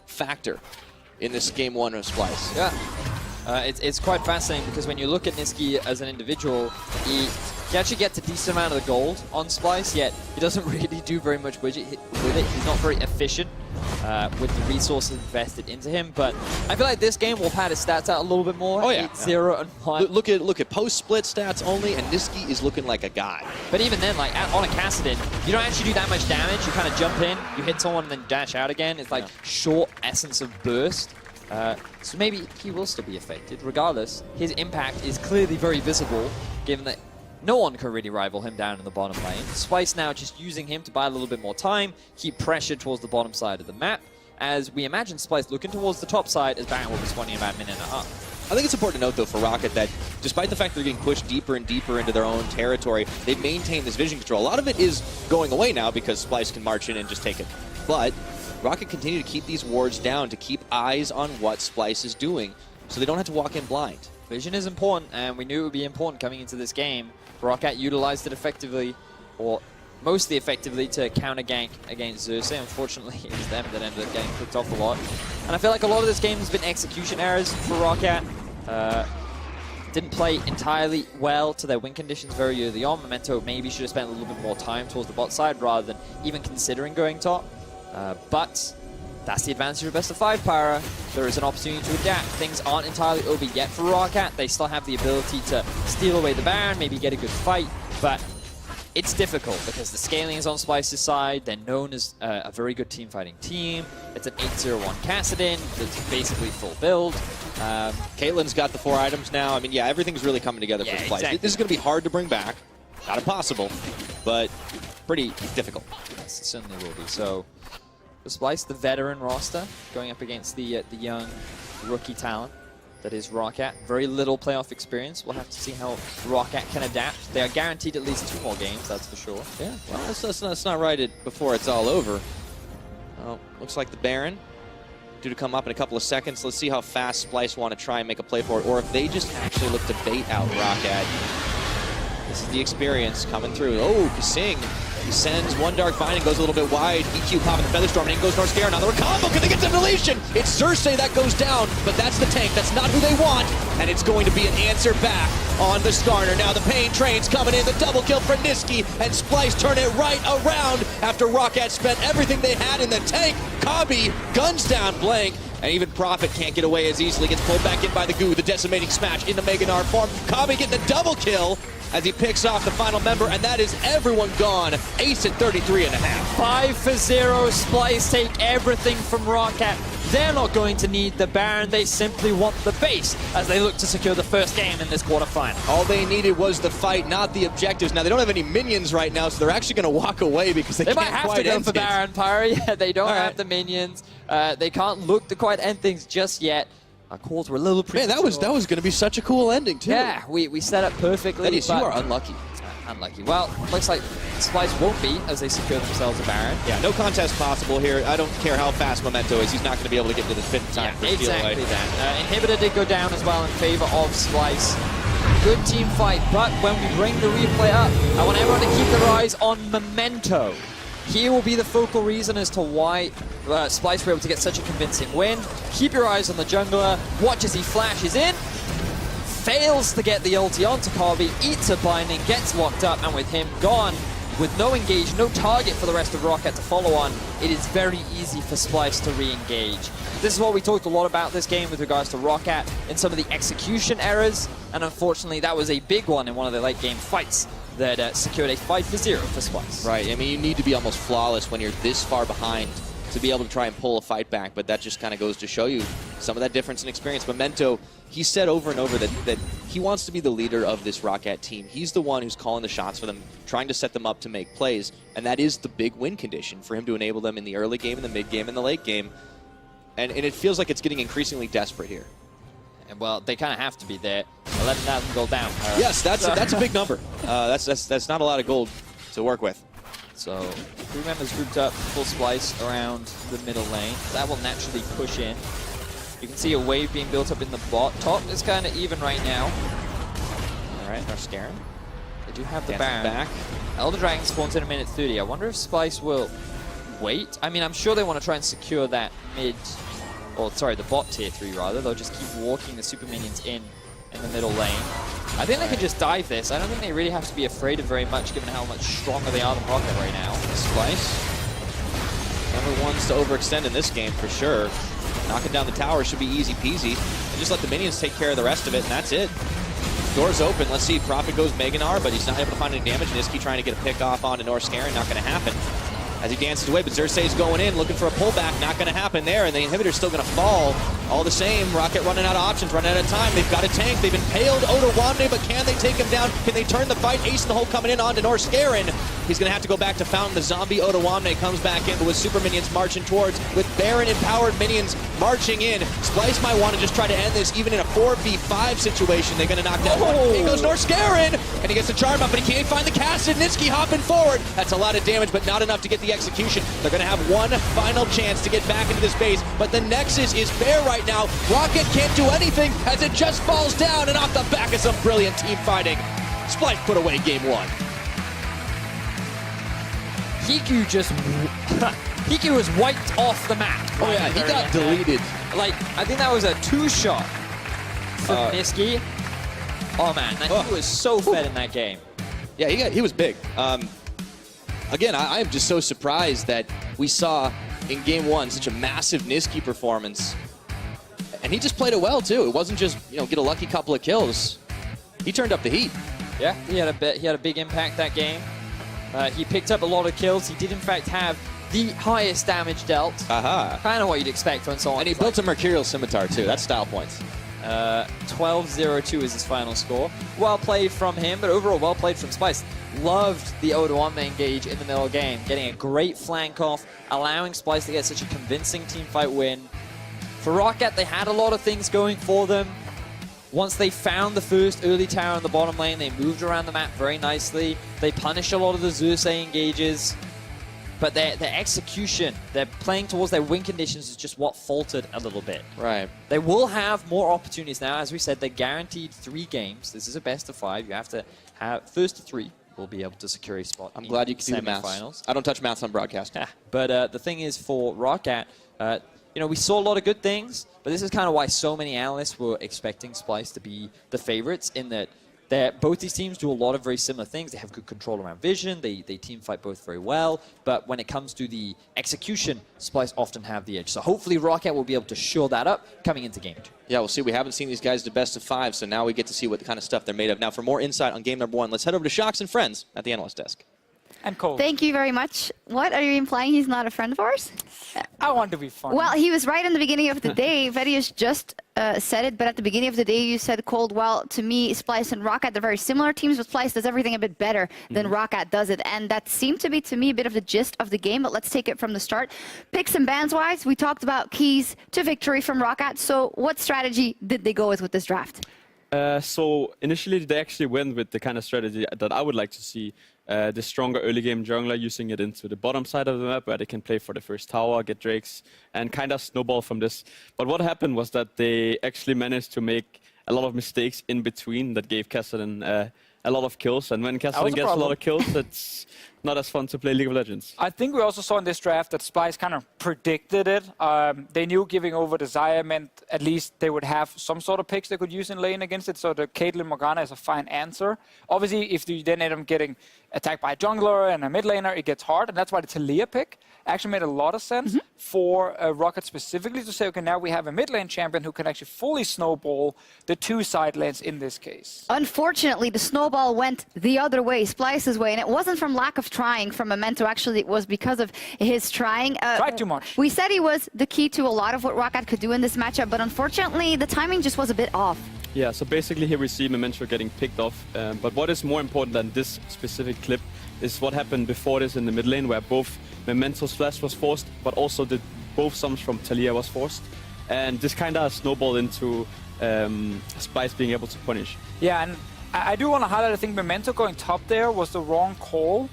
factor in this game 1 of Splyce? Yeah, it's quite fascinating because when you look at Niski as an individual, he actually gets a decent amount of the gold on Splyce, yet he doesn't really do very much with it. He's not very efficient with the resources invested into him, but I feel like this game will pad his stats out a little bit more. Oh yeah, 8-0 and 1. Look at post-split stats only, and Niski is looking like a guy. But even then, like on a Kassadin, you don't actually do that much damage. You kind of jump in, you hit someone, and then dash out again. It's like short essence of burst. So maybe he will still be affected. Regardless, his impact is clearly very visible, given that no one can really rival him down in the bottom lane. Splyce now just using him to buy a little bit more time, keep pressure towards the bottom side of the map, as we imagine Splyce looking towards the top side as Baron will be spawning about a minute and a half. I think it's important to note, though, for Roccat that despite the fact they're getting pushed deeper and deeper into their own territory, they maintain this vision control. A lot of it is going away now because Splyce can march in and just take it. But Roccat continue to keep these wards down to keep eyes on what Splyce is doing so they don't have to walk in blind. Vision is important, and we knew it would be important coming into this game. Roccat utilized it effectively, or mostly effectively, to counter gank against Xerxes. Unfortunately, it was them that ended up getting picked off a lot. And I feel like a lot of this game has been execution errors for Roccat. Didn't play entirely well to their win conditions very early on. Memento maybe should have spent a little bit more time towards the bot side rather than even considering going top. But that's the advantage of best of 5 para. There is an opportunity to adapt. Things aren't entirely over yet for Roccat. They still have the ability to steal away the Baron, maybe get a good fight, but it's difficult because the scaling is on Splyce's side. They're known as a very good team fighting team. It's an 8-0-1 Kassadin that's basically full build. Caitlyn's got the 4 items now. I mean, yeah, everything's really coming together for Splyce. Exactly. This is going to be hard to bring back. Not impossible, but pretty difficult. Yes, it certainly will be. So, for Splyce, the veteran roster, going up against the young rookie talent. that is Roccat. Very little playoff experience. We'll have to see how Roccat can adapt. They are guaranteed at least 2 more games, that's for sure. Yeah, well, let's not write it before it's all over. Looks like the Baron due to come up in a couple of seconds. Let's see how fast Splyce want to try and make a play for it, or if they just actually look to bait out Roccat. This is the experience coming through. Oh, Kasing. He sends one Dark Binding, goes a little bit wide. EQ popping the Featherstorm, and in goes North Scare. Another combo. Can they get the deletion? It's Xerxes that goes down, but that's the tank. That's not who they want, and it's going to be an answer back on the Skarner. Now the Pain Train's coming in. The double kill for Niski, and Splyce turn it right around after Roccat spent everything they had in the tank. Kabi guns down Blank, and even Prophet can't get away as easily. Gets pulled back in by the Goo. The decimating smash into Meganar form. Kabi getting the double kill as he picks off the final member, and that is everyone gone. Ace at 33.5. 5-0, Splyce take everything from Roccat. They're not going to need the Baron, they simply want the base as they look to secure the first game in this quarterfinal. All they needed was the fight, not the objectives. Now, they don't have any minions right now, so they're actually going to walk away because they can't might have quite to go end for it. Baron, Pyre. Yeah, they don't have the minions. They can't look to quite end things just yet. Our calls were a little Man, that was going to be such a cool ending, too. Yeah, we set up perfectly. That is, you are unlucky. Unlucky. Well, looks like Splyce won't be as they secure themselves a Baron. Yeah, no contest possible here. I don't care how fast Memento is. He's not going to be able to get to the 5th time for exactly that. Inhibitor did go down as well in favor of Splyce. Good team fight, but when we bring the replay up, I want everyone to keep their eyes on Memento. Here will be the focal reason as to why Splyce were able to get such a convincing win. Keep your eyes on the jungler. Watch as he flashes in. Fails to get the ulti onto Kabi. Eats a binding. Gets locked up. And with him gone, with no engage, no target for the rest of Roccat to follow on, it is very easy for Splyce to re-engage. This is what we talked a lot about this game with regards to Roccat and some of the execution errors. And unfortunately, that was a big one in one of the late game fights that secured a 5-0 for Splyce. Right, I mean, you need to be almost flawless when you're this far behind to be able to try and pull a fight back, but that just kind of goes to show you some of that difference in experience. Memento, he said over and over that he wants to be the leader of this Roccat team. He's the one who's calling the shots for them, trying to set them up to make plays, and that is the big win condition for him to enable them in the early game, in the mid game, and the late game. And it feels like it's getting increasingly desperate here. And well, they kind of have to be there. 11,000 gold down. Yes, that's a big number. That's not a lot of gold to work with. So, 3 members grouped up, full Splyce around the middle lane. That will naturally push in. You can see a wave being built up in the bot. Top is kind of even right now. All right, they're scaring. They do have the Baron Baron. back. Elder Dragon spawns in a minute 30. I wonder if Splyce will wait. I mean, I'm sure they want to try and secure that mid, or sorry, the bot tier 3 rather. They'll just keep walking the super minions in the middle lane. I think they can just dive this. I don't think they really have to be afraid of very much given how much stronger they are than Roccat right now. Splyce, number ones to overextend in this game for sure. Knocking down the tower should be easy peasy. And just let the minions take care of the rest of it, and that's it. Doors open. Let's see. Prophet goes Meganar, but he's not able to find any damage. Niski trying to get a pick off onto North Scaren. Not going to happen. As he dances away, but Xerxes going in, looking for a pullback. Not going to happen there, and the inhibitor's still going to fall. All the same, Roccat running out of options, running out of time. They've got a tank. They've impaled Odoamne, but can they take him down? Can they turn the fight? Ace in the hole coming in onto North Scaren. He's going to have to go back to Fountain. The zombie Odoamne comes back in, but with super minions marching towards, with Baron empowered minions marching in. Splyce might want to just try to end this even in a 4v5 situation. They're going to knock down one. In goes North Scaren, and he gets the charm up, but he can't find the cast. And Niski hopping forward. That's a lot of damage, but not enough to get the execution. They're going to have one final chance to get back into this base, but the Nexus is bare right now. Roccat can't do anything as it just falls down, and off the back of some brilliant team fighting, Splyce put away game 1. Hiku just... Hiku was wiped off the map. Oh yeah, he got deleted. Like, I think that was a 2-shot from Niski. Oh man, he was so fed in that game. Yeah, he was big. Again, I am just so surprised that we saw in game 1 such a massive Niski performance. And he just played it well too. It wasn't just, get a lucky couple of kills. He turned up the heat. Yeah, he had a big impact that game. He picked up a lot of kills. He did in fact have the highest damage dealt. Kind of what you'd expect from someone. And he built a Mercurial Scimitar too. That's style points. 12-0-2 is his final score. Well played from him, but overall well played from Splyce. Loved the Odoamne engage in the middle game, getting a great flank off, allowing Splyce to get such a convincing teamfight win. For Roccat, they had a lot of things going for them. Once they found the first early tower in the bottom lane, they moved around the map very nicely. They punished a lot of the Xerxes engages. But their execution, their playing towards their win conditions is just what faltered a little bit. Right. They will have more opportunities now. As we said, they're guaranteed 3 games. This is a best of 5. You have to have first to 3 will be able to secure a spot. I'm glad you can do the maths. I don't touch maths on broadcast. But the thing is, for Roccat, you know, we saw a lot of good things, but this is kind of why so many analysts were expecting Splyce to be the favorites, in that both these teams do a lot of very similar things. They have good control around vision. They team fight both very well. But when it comes to the execution, Splyce often have the edge. So hopefully Roccat will be able to shore that up coming into game 2. Yeah, we'll see. We haven't seen these guys do best of 5, so now we get to see what kind of stuff they're made of. Now, for more insight on game number 1, let's head over to Shocks and Friends at the analyst desk. And Cole. Thank you very much. What, are you implying he's not a friend of ours? I want to be funny. Well, he was right in the beginning of the day. Vedius just said it, but at the beginning of the day you said, Cold, well, to me, Splyce and Roccat, they're very similar teams, but Splyce does everything a bit better than Roccat does it. And that seemed to be, to me, a bit of the gist of the game, but let's take it from the start. Picks and bans-wise, we talked about keys to victory from Roccat. So what strategy did they go with this draft? So initially they actually went with the kind of strategy that I would like to see. The stronger early game jungler, using it into the bottom side of the map where they can play for the first tower, get drakes, and kind of snowball from this. But what happened was that they actually managed to make a lot of mistakes in between that gave Kassadin a lot of kills. And when Kassadin gets a lot of kills, it's not as fun to play League of Legends. I think we also saw in this draft that Splyce kind of predicted it. They knew giving over Desire meant at least they would have some sort of picks they could use in lane against it, so the Caitlyn Morgana is a fine answer. Obviously, if you then end up getting attacked by a jungler and a mid laner, it gets hard, and that's why the Talia pick actually made a lot of sense for Roccat specifically, to say, okay, now we have a mid lane champion who can actually fully snowball the 2 side lanes in this case. Unfortunately, the snowball went the other way, Splyce's way, and it wasn't from lack of trying from Memento. Actually, it was because of his trying. Tried too much. We said he was the key to a lot of what Roccat could do in this matchup, but unfortunately, the timing just was a bit off. Yeah, so basically here we see Memento getting picked off. But what is more important than this specific clip is what happened before this in the mid lane, where both Memento's flash was forced, but also both sums from Talia was forced. And this kind of snowballed into Splyce being able to punish. Yeah, and I do want to highlight, I think Memento going top there was the wrong call.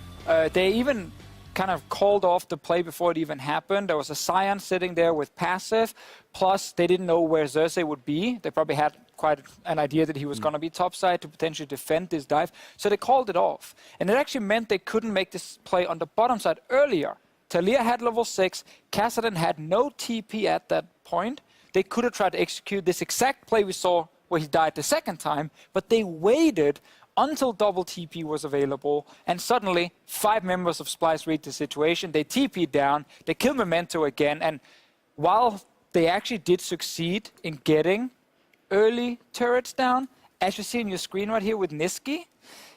They even kind of called off the play before it even happened. There was a Scion sitting there with passive, plus they didn't know where Xerxes would be. They probably had quite an idea that he was going to be topside to potentially defend this dive, so they called it off. And it actually meant they couldn't make this play on the bottom side earlier. Talia had level 6, Kassadin had no TP at that point. They could have tried to execute this exact play we saw where he died the second time, but they waited until double TP was available, and suddenly 5 members of Splyce read the situation. They TP'd down, they killed Memento again, and while they actually did succeed in getting early turrets down, as you see on your screen right here with Niski,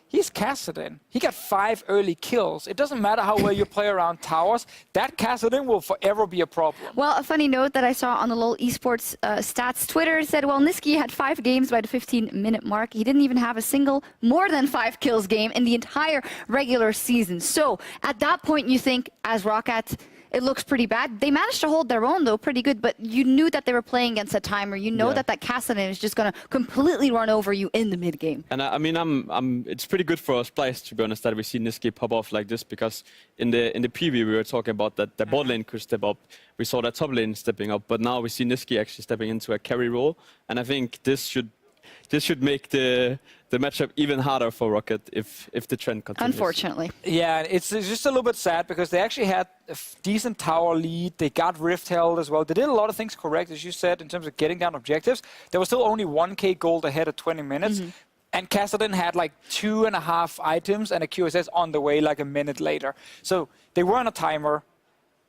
he's Kassadin. He got 5 early kills. It doesn't matter how well you play around towers, that Kassadin will forever be a problem. Well, a funny note that I saw on the LoL Esports stats Twitter said, well, Niski had 5 games by the 15-minute mark. He didn't even have a single more than 5 kills game in the entire regular season. So at that point, you think, as Roccat, it looks pretty bad. They managed to hold their own, though, pretty good, but you knew that they were playing against a timer. You know that Kassadin is just going to completely run over you in the mid-game. And I mean, it's pretty good for Splyce, to be honest, that we see Niski pop off like this, because in the preview we were talking about that the bot lane could step up. We saw that top lane stepping up, but now we see Niski actually stepping into a carry role, and I think this should make the matchup even harder for Roccat if the trend continues. Unfortunately. Yeah, it's just a little bit sad because they actually had a decent tower lead. They got Rift held as well. They did a lot of things correct, as you said, in terms of getting down objectives. There was still only 1k gold ahead at 20 minutes. And Kassadin had like 2.5 items and a QSS on the way like a minute later. So they were on a timer.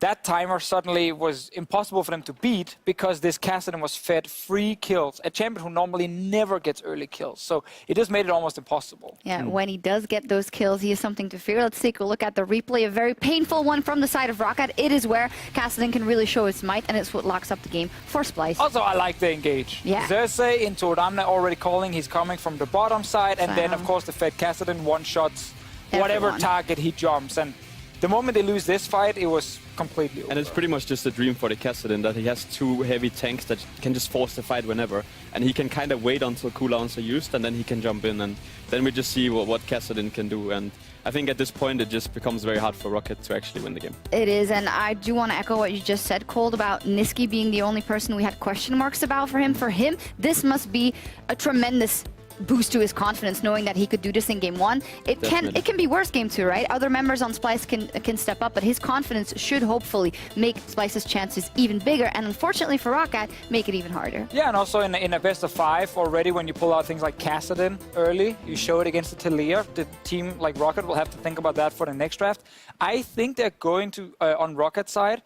That timer suddenly was impossible for them to beat because this Kassadin was fed free kills, a champion who normally never gets early kills. So it just made it almost impossible. Yeah, when he does get those kills, he is something to fear. Let's take a look at the replay, a very painful one from the side of Roccat. It is where Kassadin can really show his might, and it's what locks up the game for Splyce. Also, I like the engage. Yeah. Xerxes into Ramna already calling. He's coming from the bottom side, and then, of course, the fed Kassadin one-shots whatever target he jumps. And the moment they lose this fight, it was completely over. And it's pretty much just a dream for the Kassadin that he has two heavy tanks that can just force the fight whenever. And he can kind of wait until cooldowns are used, and then he can jump in. And then we just see what Kassadin can do. And I think at this point, it just becomes very hard for Roccat to actually win the game. It is, and I do want to echo what you just said, Cold, about Niski being the only person we had question marks about for him. For him, this must be a tremendous boost to his confidence, knowing that he could do this in game 1. It can be worse game 2, right? Other members on Splyce can step up, but his confidence should hopefully make Splyce's chances even bigger, and unfortunately for Roccat, make it even harder. Yeah, and also in a best of 5 already, when you pull out things like Kassadin early, you show it against the Talia. The team like Roccat will have to think about that for the next draft. I think they're going to, on Rockat's side,